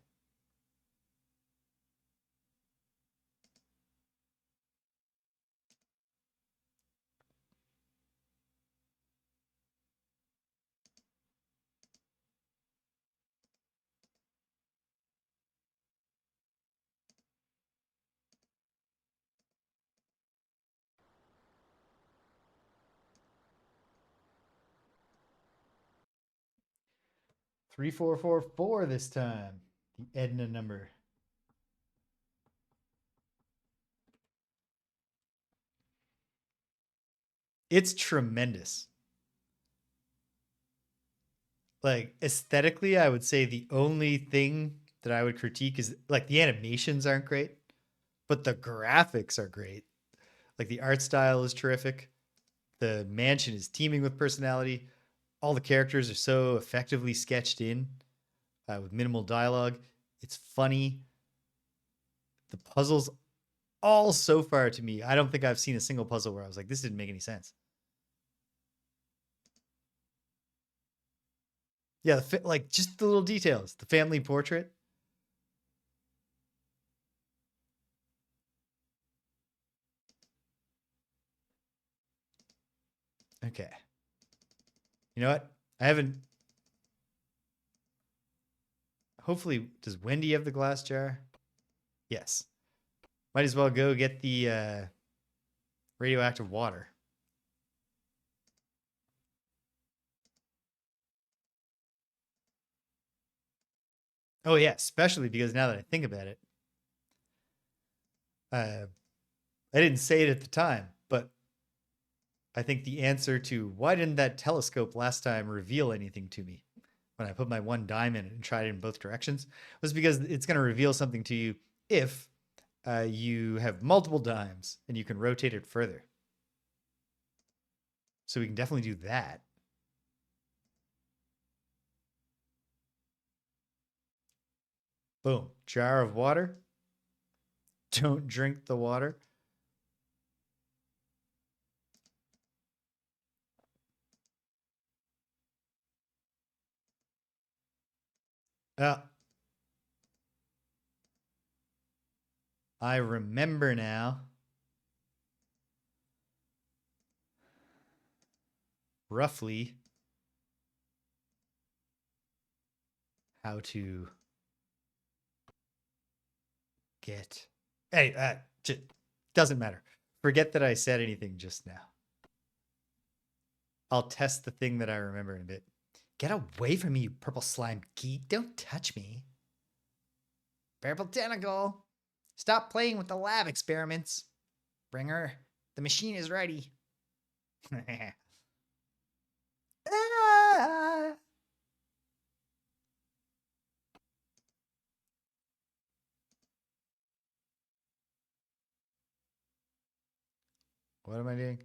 Three four four four this time. The Edna number. It's tremendous. Like aesthetically, I would say the only thing that I would critique is like the animations aren't great, but the graphics are great. Like the art style is terrific. The mansion is teeming with personality. All the characters are so effectively sketched in with minimal dialogue. It's funny. The puzzles, all so far to me, I don't think I've seen a single puzzle where I was like, this didn't make any sense. Yeah, like just the little details. The family portrait. Okay. You know what? I haven't. Hopefully, does Wendy have the glass jar? Yes. Might as well go get the radioactive water. Oh yeah, especially because now that I think about it, uh, I didn't say it at the time, but I think the answer to why didn't that telescope last time reveal anything to me when I put my one dime in it and tried it in both directions was because it's going to reveal something to you if you have multiple dimes and you can rotate it further. So we can definitely do that. Boom. Jar of water. Don't drink the water. Uh, I remember now. Roughly how to get. Hey, doesn't matter. Forget that I said anything just now. I'll test the thing that I remember in a bit. Get away from me, you purple slime geek. Don't touch me. Purple tentacle. Stop playing with the lab experiments. Bring her. The machine is ready. Ah! What am I doing?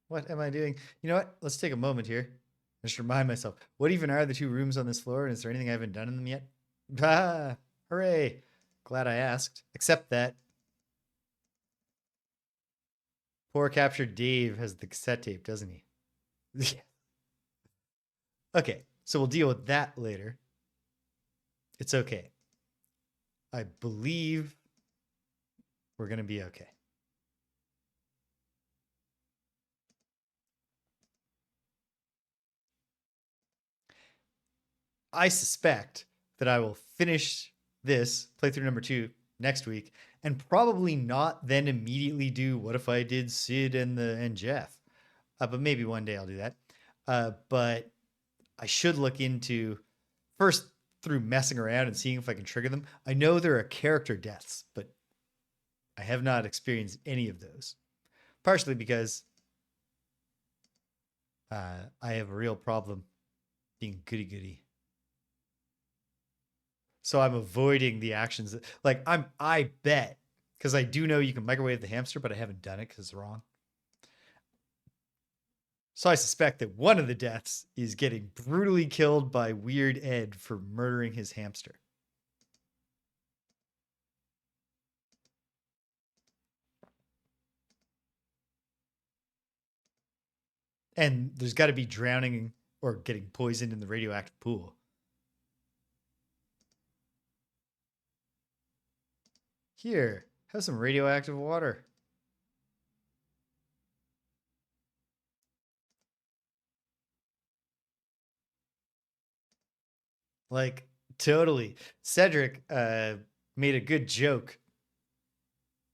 What am I doing? You know what? Let's take a moment here. Just remind myself. What even are the two rooms on this floor? And is there anything I haven't done in them yet? Ah, hooray. Glad I asked. Except that poor captured Dave has the cassette tape, doesn't he? Okay, so we'll deal with that later. It's okay. I believe we're going to be okay. I suspect that I will finish this playthrough number 2 next week and probably not then immediately do What If I Did Sid and Jeff. But maybe one day I'll do that. But I should look into first through messing around and seeing if I can trigger them. I know there are character deaths, but I have not experienced any of those. Partially because I have a real problem being goody goody. So I'm avoiding the actions. Like I bet because I do know you can microwave the hamster, but I haven't done it because it's wrong. So I suspect that one of the deaths is getting brutally killed by Weird Ed for murdering his hamster. And there's got to be drowning or getting poisoned in the radioactive pool. Here, have some radioactive water. Like, totally. Cedric made a good joke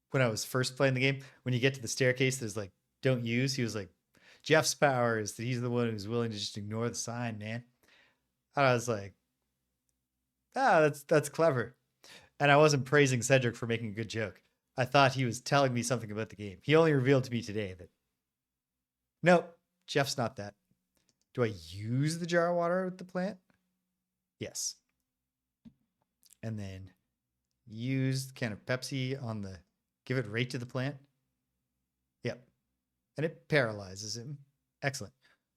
when I was first playing the game. When you get to the staircase, there's like, don't use. He was like, Jeff's power is that he's the one who's willing to just ignore the sign, man. And I was like, that's clever. And I wasn't praising Cedric for making a good joke. I thought he was telling me something about the game. He only revealed to me today that, nope, Jeff's not that. Do I use the jar of water with the plant? Yes. And then use the can of Pepsi on the, give it right to the plant. Yep. And it paralyzes him. Excellent.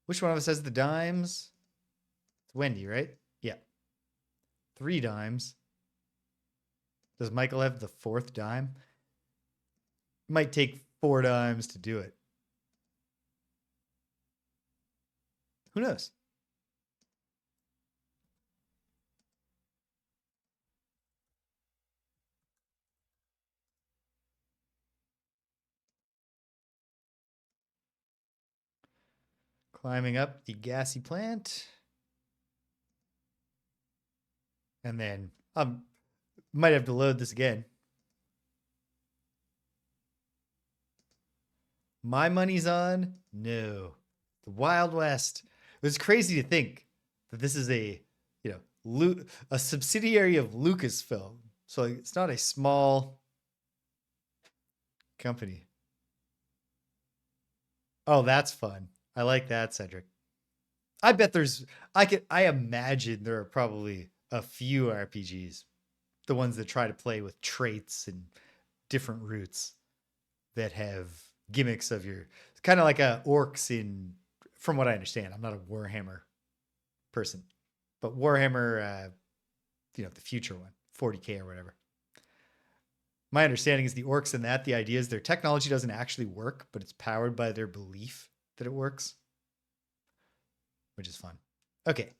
Which one of us has the dimes? It's Wendy, right? Yeah. 3 dimes. Does Michael have the 4th dime? Might take 4 dimes to do it. Who knows? Climbing up the gassy plant. And then might have to load this again. My money's on no. The Wild West. It was crazy to think that this is a, a subsidiary of Lucasfilm. So it's not a small company. Oh, that's fun. I like that, Cedric. I bet I imagine there are probably a few RPGs, the ones that try to play with traits and different routes that have gimmicks of your, kind of like orcs in, from what I understand. I'm not a Warhammer person, but Warhammer, the future one, 40K or whatever. My understanding is the orcs in that, the idea is their technology doesn't actually work, but it's powered by their belief that it works, which is fun. Okay,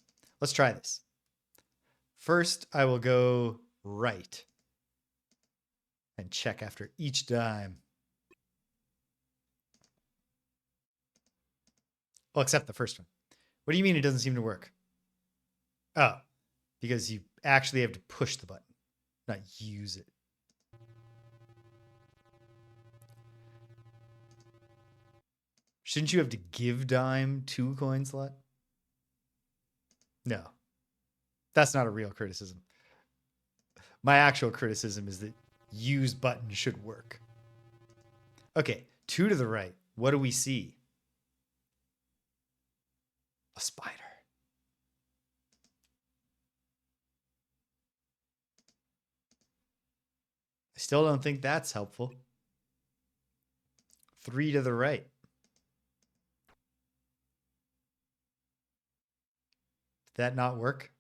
let's try this. First, I will go right and check after each dime. Well, except the first one. What do you mean it doesn't seem to work? Oh, because you actually have to push the button, not use it. Shouldn't you have to give dime to a coin slot? No, that's not a real criticism. My actual criticism is that use button should work. Okay, 2 to the right. What do we see? A spider. I still don't think that's helpful. 3 to the right. that not work?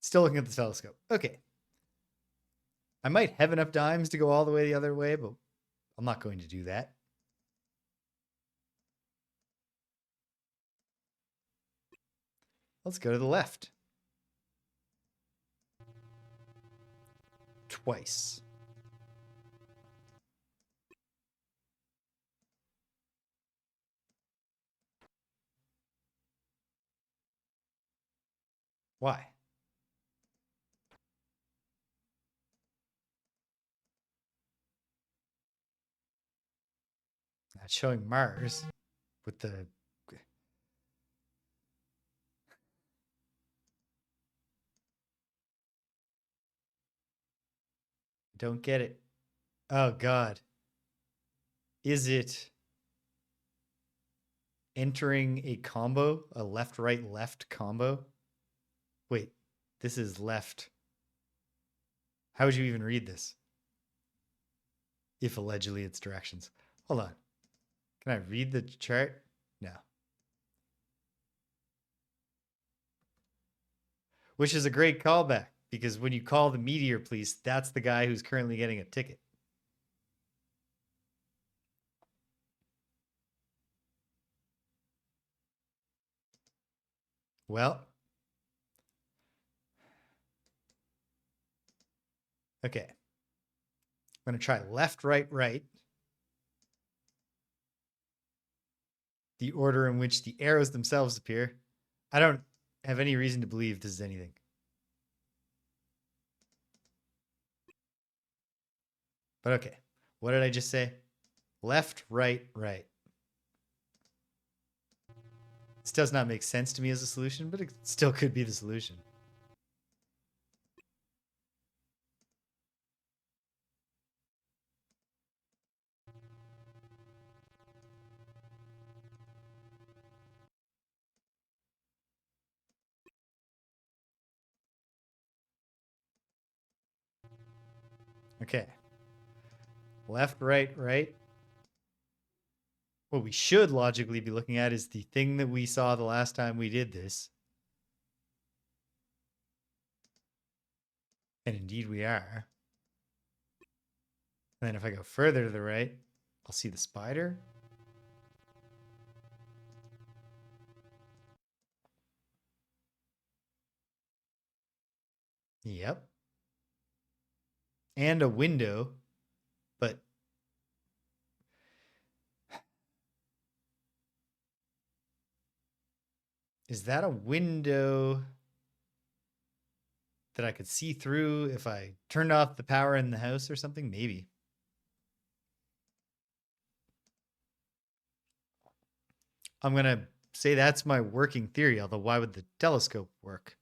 Still looking at the telescope. Okay. I might have enough dimes to go all the way the other way, but I'm not going to do that. Let's go to the left. Twice. Why? That's showing Mars with the... Don't get it. Oh, God. Is it entering a combo? A left, right, left combo? Wait, this is left. How would you even read this? If allegedly it's directions. Hold on. Can I read the chart? No. Which is a great callback because when you call the Meteor police, that's the guy who's currently getting a ticket. Well, okay. I'm going to try left, right, right. The order in which the arrows themselves appear. I don't have any reason to believe this is anything. But okay. What did I just say? Left, right, right. This does not make sense to me as a solution, but it still could be the solution. Okay. Left, right, right. What we should logically be looking at is the thing that we saw the last time we did this. And indeed we are. And then if I go further to the right, I'll see the spider. Yep. And a window, but is that a window that I could see through if I turned off the power in the house or something? Maybe. I'm going to say that's my working theory, although why would the telescope work?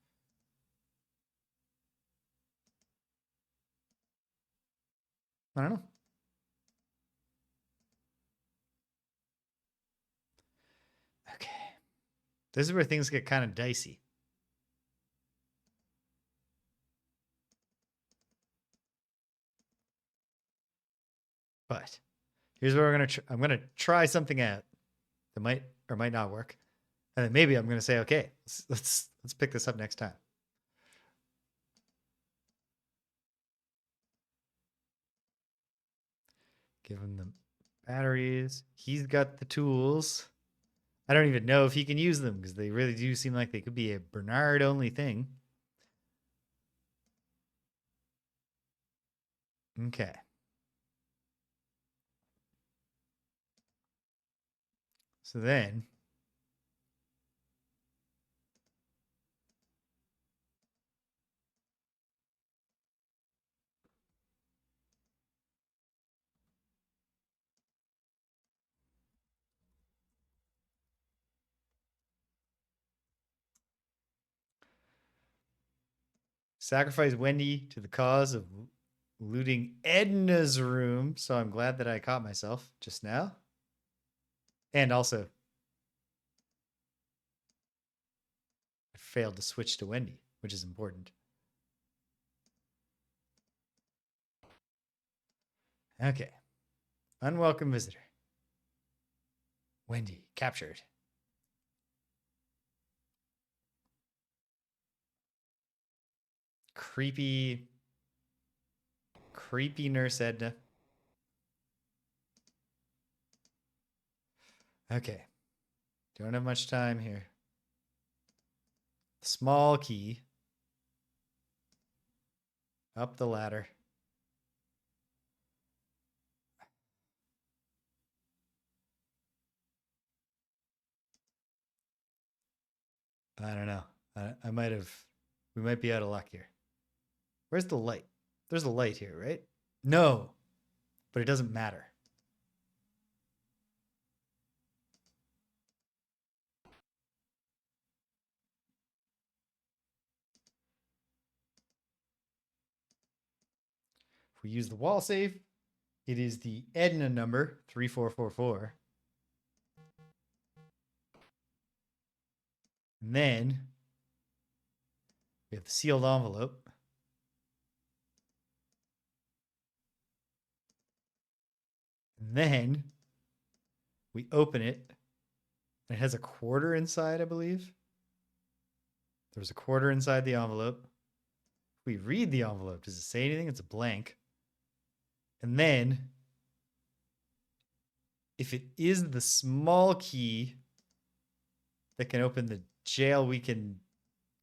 I don't know. Okay. This is where things get kind of dicey. But here's what we're going to I'm going to try something out that might or might not work. And then maybe I'm going to say, okay, let's pick this up next time. Give him the batteries. He's got the tools. I don't even know if he can use them because they really do seem like they could be a Bernard only thing. Okay. So then sacrifice Wendy to the cause of looting Edna's room. So I'm glad that I caught myself just now. And also, I failed to switch to Wendy, which is important. Okay. Unwelcome visitor. Wendy captured. Creepy Nurse Edna. Okay. Don't have much time here. Small key. Up the ladder. I don't know. I might have. We might be out of luck here. Where's the light? There's a light here, right? No, but it doesn't matter. If we use the wall save, it is the Edna number 3444. And then we have the sealed envelope. And then we open it. And it has a quarter inside, I believe. There's a quarter inside the envelope. If we read the envelope, does it say anything? It's a blank. And then, if it is the small key that can open the jail, we can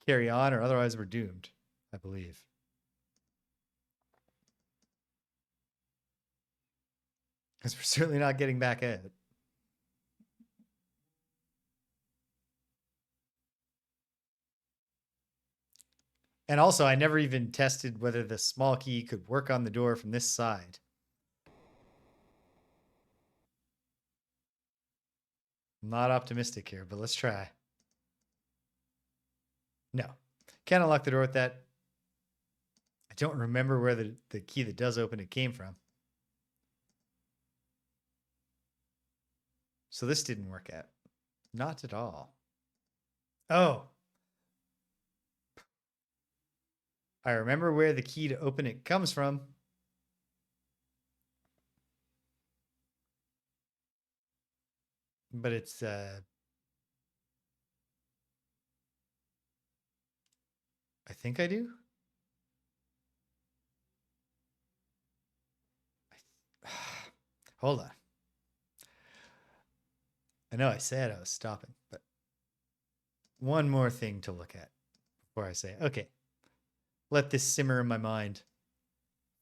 carry on, or otherwise we're doomed, I believe. Because we're certainly not getting back out. And also, I never even tested whether the small key could work on the door from this side. I'm not optimistic here, but let's try. No. Can't unlock the door with that. I don't remember where the key that does open it came from. So this didn't work out. Not at all. Oh. I remember where the key to open it comes from. But it's I think I do. Hold on. I know I said I was stopping, but one more thing to look at before I say, okay, let this simmer in my mind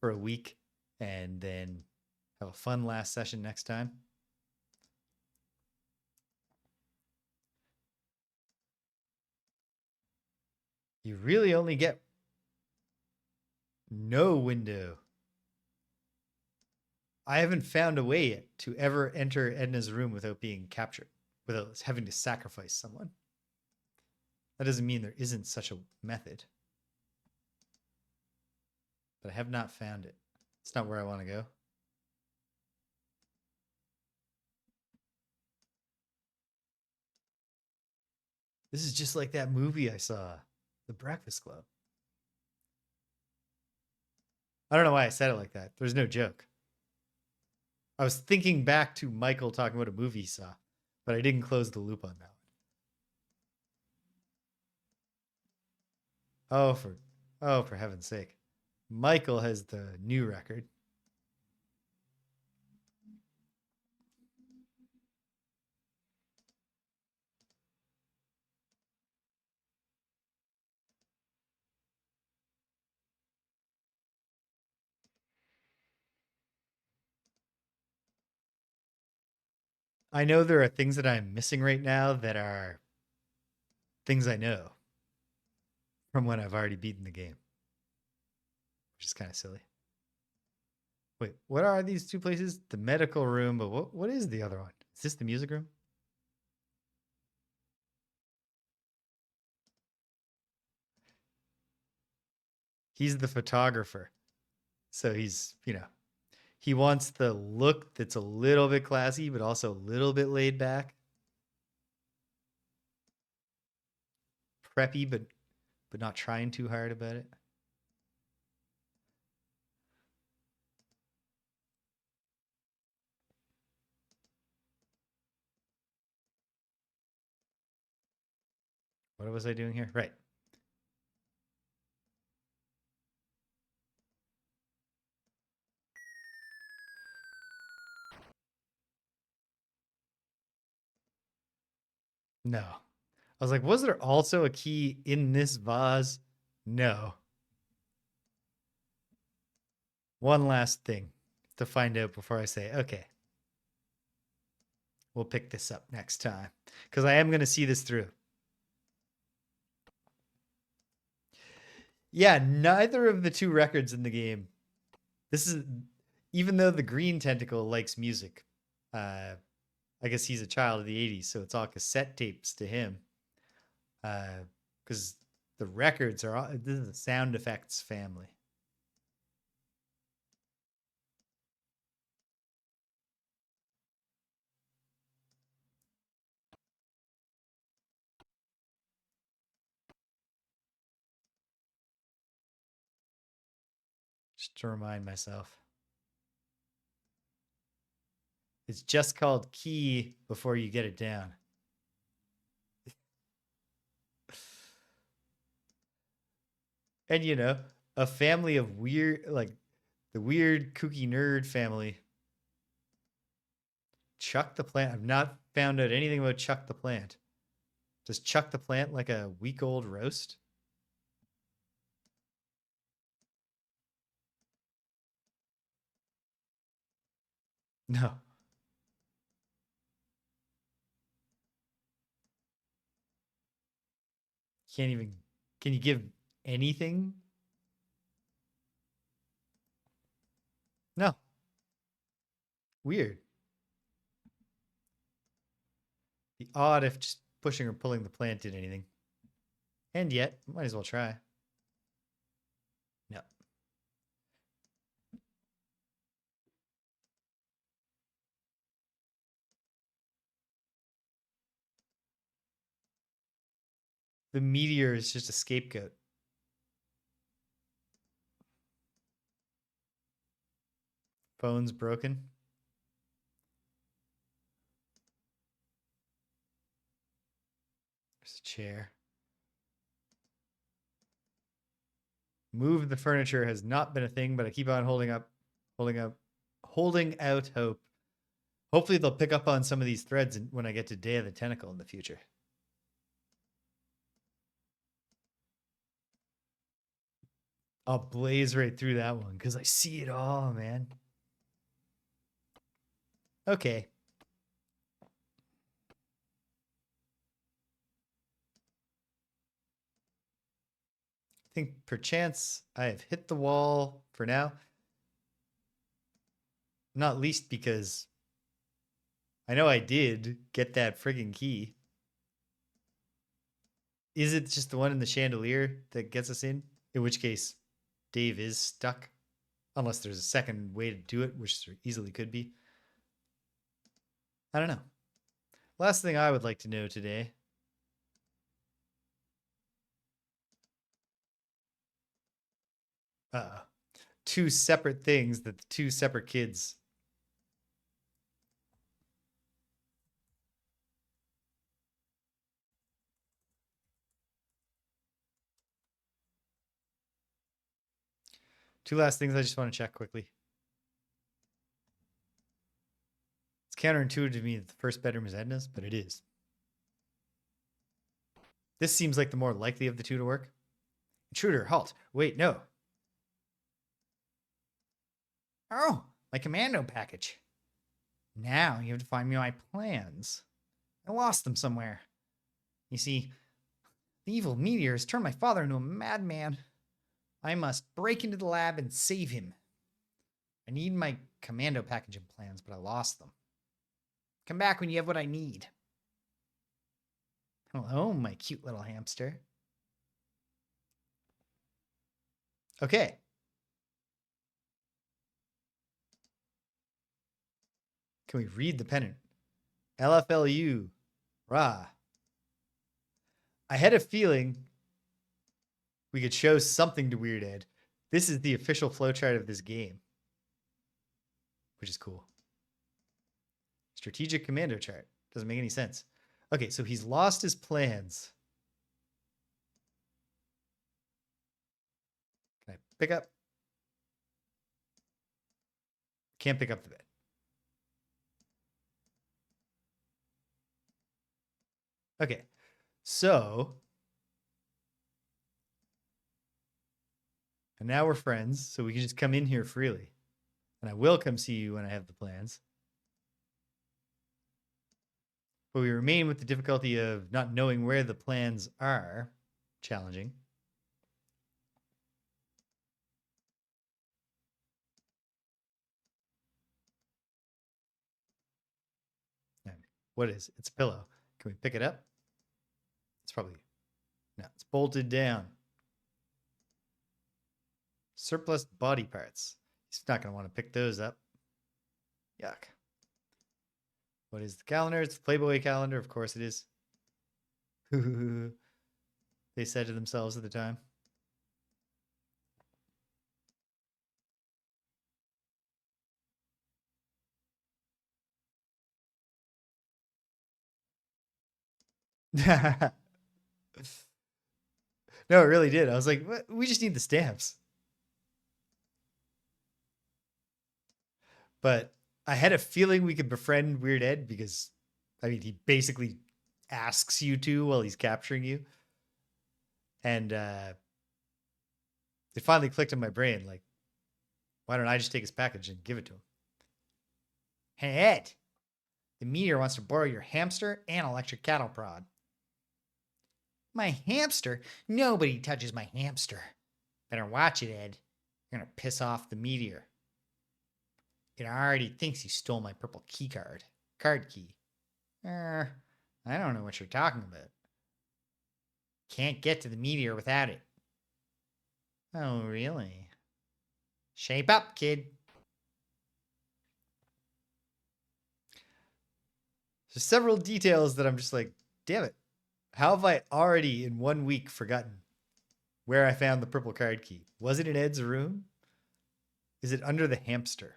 for a week and then have a fun last session next time. You really only get no window. I haven't found a way yet to ever enter Edna's room without being captured, without having to sacrifice someone. That doesn't mean there isn't such a method. But I have not found it. It's not where I want to go. This is just like that movie I saw, The Breakfast Club. I don't know why I said it like that. There's no joke. I was thinking back to Michael talking about a movie he saw, but I didn't close the loop on that one. For heaven's sake. Michael has the new record. I know there are things that I'm missing right now that are things I know from when I've already beaten the game, which is kind of silly. Wait, what are these two places? The medical room, but what is the other one? Is this the music room? He's the photographer. So he's, he wants the look that's a little bit classy, but also a little bit laid back. Preppy, but not trying too hard about it. What was I doing here? Right. No. I was like, was there also a key in this vase? No. One last thing to find out before I say, okay, we'll pick this up next time. Because I am going to see this through. Yeah, neither of the two records in the game. This is, even though the green tentacle likes music, I guess he's a child of the 80s, so it's all cassette tapes to him. Because the records are all, this is a sound effects family. Just to remind myself. It's just called key before you get it down. And you know, a family of weird, like the weird kooky nerd family. Chuck the plant. I've not found out anything about Chuck the plant. Does Chuck the plant like a week old roast? No. Can't even. Can you give anything? No. Weird. Be odd if just pushing or pulling the plant did anything. And yet, might as well try. No. The meteor is just a scapegoat. Phone's broken. There's a chair. Move the furniture has not been a thing, but I keep on holding out hope. Hopefully they'll pick up on some of these threads when I get to Day of the Tentacle in the future. I'll blaze right through that one because I see it all, man. Okay. I think perchance I have hit the wall for now. Not least because I know I did get that friggin' key. Is it just the one in the chandelier that gets us in? In which case, Dave is stuck. Unless there's a second way to do it, which there easily could be. I don't know. Last thing I would like to know today. Two separate things that the two separate kids. Two last things I just want to check quickly. It's counterintuitive to me that the first bedroom is Edna's, but it is. This seems like the more likely of the two to work. Intruder, halt. Wait, no. Oh, my commando package. Now you have to find me my plans. I lost them somewhere. You see, the evil meteor has turned my father into a madman. I must break into the lab and save him. I need my commando package and plans, but I lost them. Come back when you have what I need. Hello, my cute little hamster. Okay. Can we read the pennant? LFLU. Rah. I had a feeling we could show something to Weird Ed. This is the official flowchart of this game, which is cool. Strategic commando chart. Doesn't make any sense. Okay, so he's lost his plans. Can I pick up? Can't pick up the bed. Okay. So, and now we're friends, so we can just come in here freely. And I will come see you when I have the plans. But we remain with the difficulty of not knowing where the plans are. Challenging. What is it? It's a pillow. Can we pick it up? It's probably... No, it's bolted down. Surplus body parts. He's not going to want to pick those up. Yuck. What is the calendar? It's the Playboy calendar. Of course it is. They said to themselves at the time. No, it really did. I was like, what? We just need the stamps. But I had a feeling we could befriend Weird Ed because, I mean, he basically asks you to while he's capturing you. And it finally clicked in my brain, like, why don't I just take his package and give it to him? Hey, Ed, the Meteor wants to borrow your hamster and electric cattle prod. My hamster? Nobody touches my hamster. Better watch it, Ed. You're going to piss off the Meteor. It already thinks you stole my purple key card. Card key. I don't know what you're talking about. Can't get to the Meteor without it. Oh, really? Shape up, kid. There's several details that I'm just like, damn it. How have I already in 1 week forgotten where I found the purple card key? Was it in Ed's room? Is it under the hamster?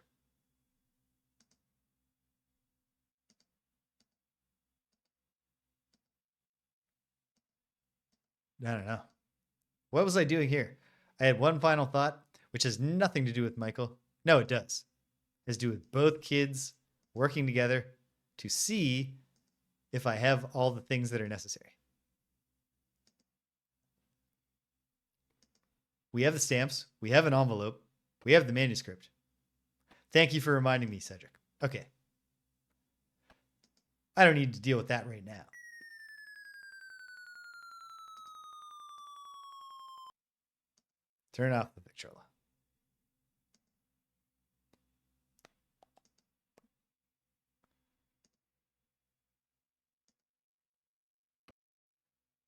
I don't know. What was I doing here? I had one final thought, which has nothing to do with Michael. No, it does. It has to do with both kids working together to see if I have all the things that are necessary. We have the stamps. We have an envelope. We have the manuscript. Thank you for reminding me, Cedric. Okay. I don't need to deal with that right now. Turn off the Victrola.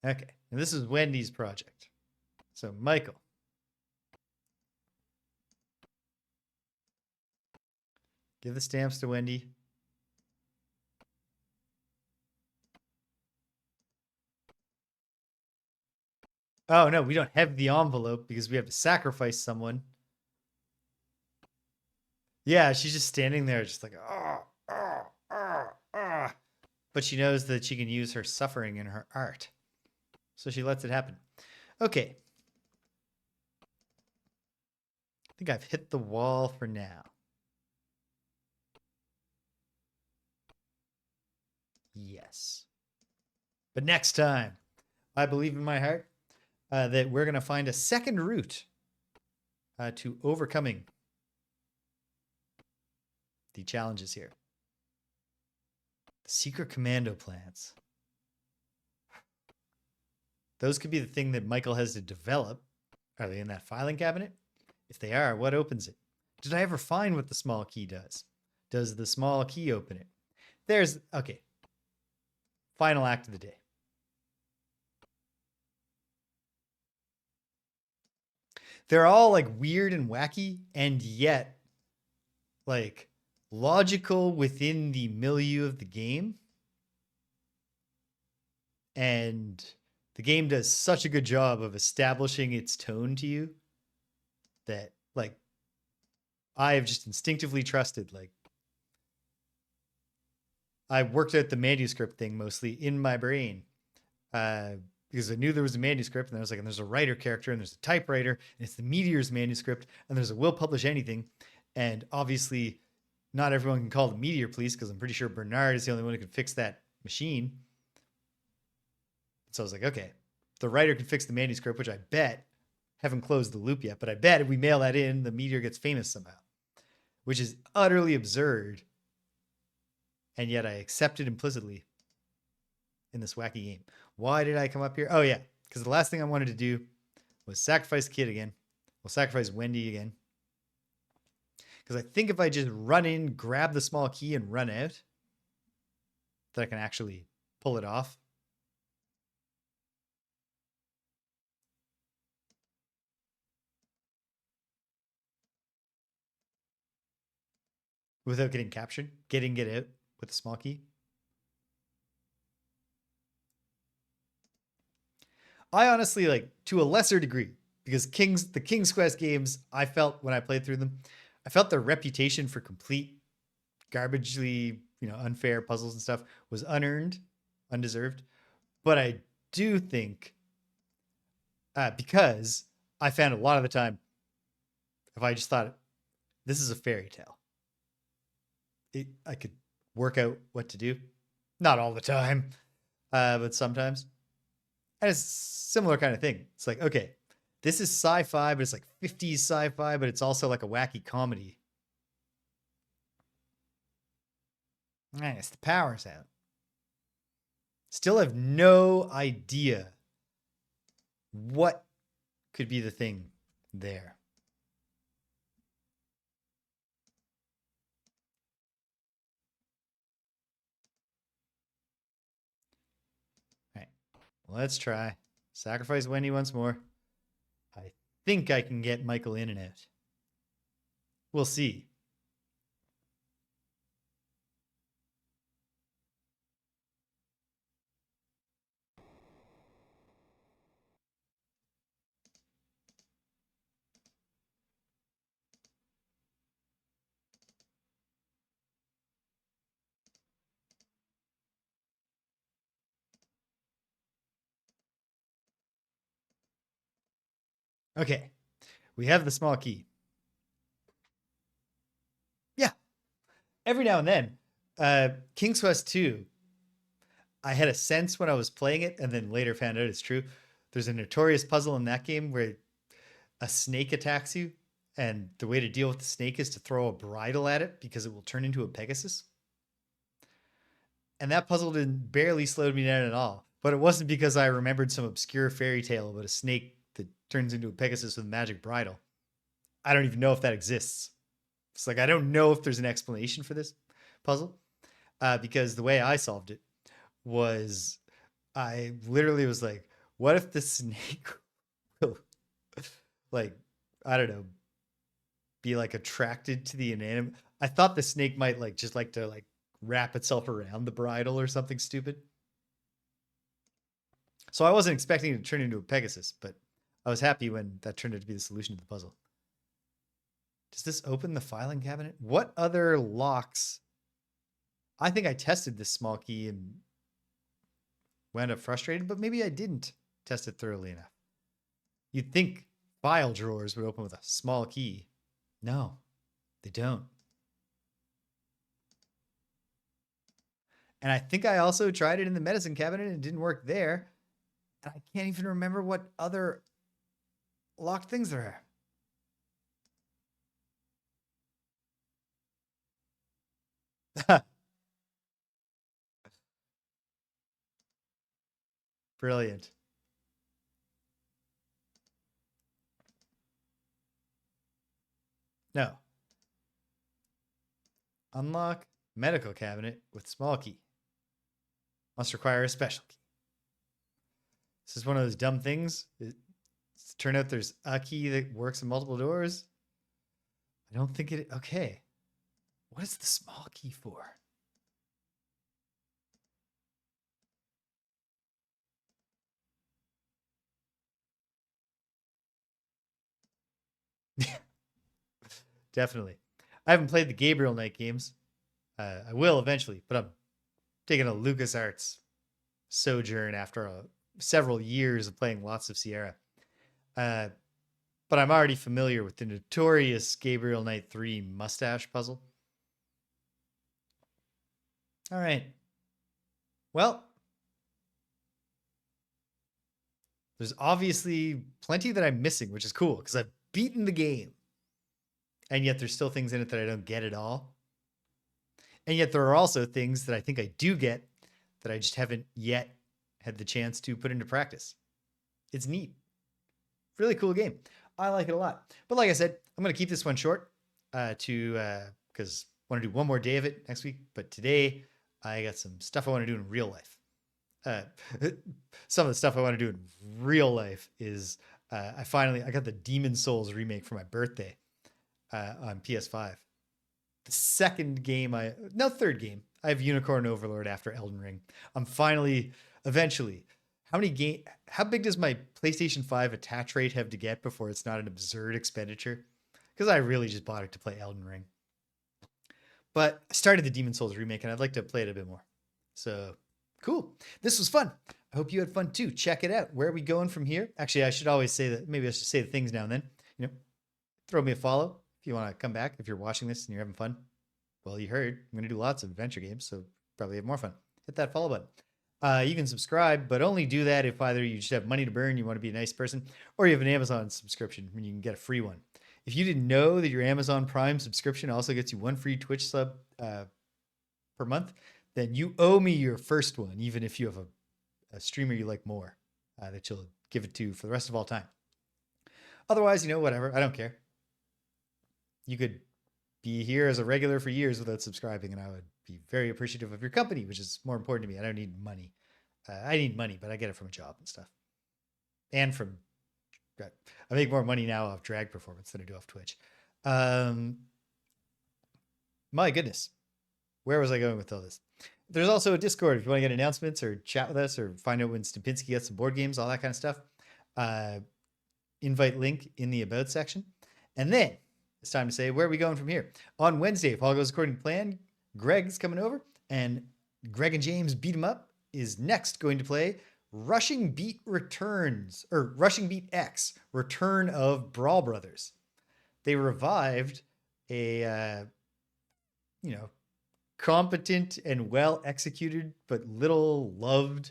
Okay. And this is Wendy's project. So, Michael. Give the stamps to Wendy. Oh, no, we don't have the envelope because we have to sacrifice someone. Yeah, she's just standing there, just like, but she knows that she can use her suffering in her art. So she lets it happen. Okay. I think I've hit the wall for now. Yes. But next time, I believe in my heart that we're going to find a second route to overcoming the challenges here. The secret commando plans. Those could be the thing that Michael has to develop. Are they in that filing cabinet? If they are, what opens it? Did I ever find what the small key does? Does the small key open it? There's, okay. Final act of the day. They're all like weird and wacky, and yet like logical within the milieu of the game. And the game does such a good job of establishing its tone to you that like I have just instinctively trusted. Like I worked out the manuscript thing mostly in my brain because I knew there was a manuscript, and I was like, and there's a writer character, and there's a typewriter, and it's the Meteor's manuscript, and there's a will publish anything, and obviously not everyone can call the Meteor police because I'm pretty sure Bernard is the only one who can fix that machine. So I was like, okay, the writer can fix the manuscript, which I bet haven't closed the loop yet, but I bet if we mail that in, the Meteor gets famous somehow, which is utterly absurd. And yet I accept it implicitly in this wacky game. Why did I come up here? Oh, yeah, because the last thing I wanted to do was sacrifice Kid again. We'll sacrifice Wendy again. Because I think if I just run in, grab the small key, and run out, that I can actually pull it off. Without getting captured, getting it out with the small key. I honestly, like, to a lesser degree, because the King's Quest games, I felt when I played through them, I felt their reputation for complete garbagely, unfair puzzles and stuff was unearned, undeserved. But I do think, because I found a lot of the time, if I just thought this is a fairy tale, I could work out what to do. Not all the time, but sometimes. And it's a similar kind of thing. It's like, okay, this is sci-fi, but it's like 50s sci-fi, but it's also like a wacky comedy. It's the power's out. Still have no idea what could be the thing there. All right, let's try. Sacrifice Wendy once more. I think I can get Michael in and out. We'll see. Okay, we have the small key. Yeah, every now and then. King's Quest 2, I had a sense when I was playing it, and then later found out it's true. There's a notorious puzzle in that game where a snake attacks you, and the way to deal with the snake is to throw a bridle at it because it will turn into a Pegasus. And that puzzle didn't barely slowed me down at all. But it wasn't because I remembered some obscure fairy tale about a snake that turns into a Pegasus with a magic bridle. I don't even know if that exists. It's like I don't know if there's an explanation for this puzzle, because the way I solved it was I literally was like, what if the snake will, like, I don't know, be like attracted to the inanimate? I thought the snake might like just like to like wrap itself around the bridle or something stupid. So I wasn't expecting it to turn into a Pegasus, but I was happy when that turned out to be the solution to the puzzle. Does this open the filing cabinet? What other locks? I think I tested this small key and wound up frustrated, but maybe I didn't test it thoroughly enough. You'd think file drawers would open with a small key. No, they don't. And I think I also tried it in the medicine cabinet and it didn't work there. And I can't even remember what other locked things there are. Brilliant. No. Unlock medical cabinet with small key. Must require a special key. This is one of those dumb things. It's turn out there's a key that works in multiple doors. I don't think it. Okay. What is the small key for? Definitely. I haven't played the Gabriel Knight games. I will eventually, but I'm taking a LucasArts sojourn after several years of playing lots of Sierra. Uh, but I'm already familiar with the notorious Gabriel Knight 3 mustache puzzle. All right. Well, There's obviously plenty that I'm missing, which is cool because I've beaten the game. And yet there's still things in it that I don't get at all. And yet there are also things that I think I do get that I just haven't yet had the chance to put into practice. It's neat. Really cool game. I like it a lot. But like I said, I'm going to keep this one short because I want to do one more day of it next week. But today I got some stuff I want to do in real life. Some of the stuff I want to do in real life is I got the Demon Souls remake for my birthday on PS5. The third game. I have Unicorn Overlord after Elden Ring. I'm eventually, how big does my PlayStation 5 attach rate have to get before it's not an absurd expenditure? Because I really just bought it to play Elden Ring. But I started the Demon Souls remake and I'd like to play it a bit more. So cool. This was fun. I hope you had fun too. Check it out. Where are we going from here? Actually, I should always say that. Maybe I should say the things now and then. Throw me a follow if you want to come back. If you're watching this and you're having fun. Well, you heard. I'm going to do lots of adventure games, so probably have more fun. Hit that follow button. You can subscribe, but only do that if either you just have money to burn, you want to be a nice person, or you have an Amazon subscription and you can get a free one. If you didn't know that your Amazon Prime subscription also gets you one free Twitch sub per month, then you owe me your first one, even if you have a streamer you like more that you'll give it to for the rest of all time. Otherwise, whatever. I don't care. You could be here as a regular for years without subscribing, and I would be very appreciative of your company, which is more important to me. I don't need money. I need money, but I get it from a job and stuff. And I make more money now off drag performance than I do off Twitch. My goodness. Where was I going with all this? There's also a Discord if you want to get announcements or chat with us or find out when Stupinski gets some board games, all that kind of stuff. Invite link in the About section. And then it's time to say, where are we going from here? On Wednesday, if all goes according to plan, Greg's coming over, and Greg and James Beat 'em Up is next going to play Rushing Beat X, Return of Brawl Brothers. They revived a, competent and well executed but little loved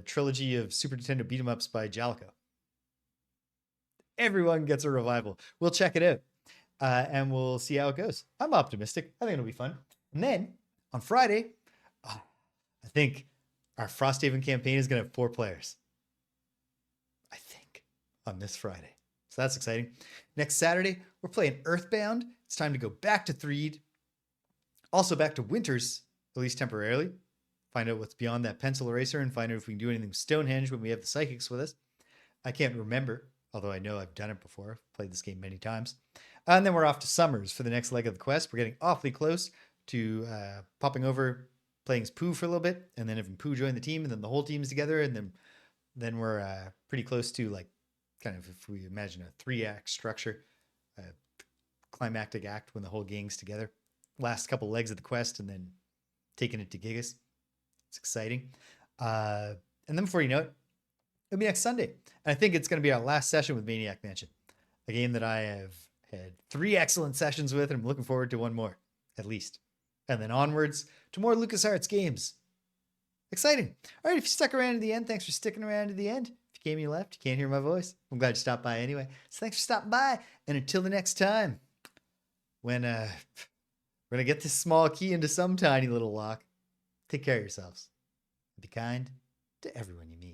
trilogy of Super Nintendo beat 'em ups by Jalico. Everyone gets a revival. We'll check it out. And we'll see how it goes. I'm optimistic. I think it'll be fun. And then on Friday, I think our Frosthaven campaign is going to have 4 players. I think on this Friday. So that's exciting. Next Saturday, we're playing Earthbound. It's time to go back to Threed. Also back to Winters, at least temporarily. Find out what's beyond that pencil eraser and find out if we can do anything with Stonehenge when we have the psychics with us. I can't remember, although I know I've done it before. I've played this game many times. And then we're off to Summers for the next leg of the quest. We're getting awfully close to popping over, playing as Pooh for a little bit, and then having Pooh join the team, and then the whole team's together, and then we're pretty close to, like, kind of, if we imagine a 3-act structure, climactic act when the whole gang's together. Last couple legs of the quest, and then taking it to Gigas. It's exciting. And then before you know it, it'll be next Sunday. And I think it's going to be our last session with Maniac Mansion, a game that I have had 3 excellent sessions with, and I'm looking forward to one more, at least. And then onwards to more LucasArts games. Exciting. All right, if you stuck around to the end, thanks for sticking around to the end. If you came and you left, you can't hear my voice. I'm glad you stopped by anyway. So thanks for stopping by. And until the next time, when we're going to get this small key into some tiny little lock, take care of yourselves. Be kind to everyone you meet.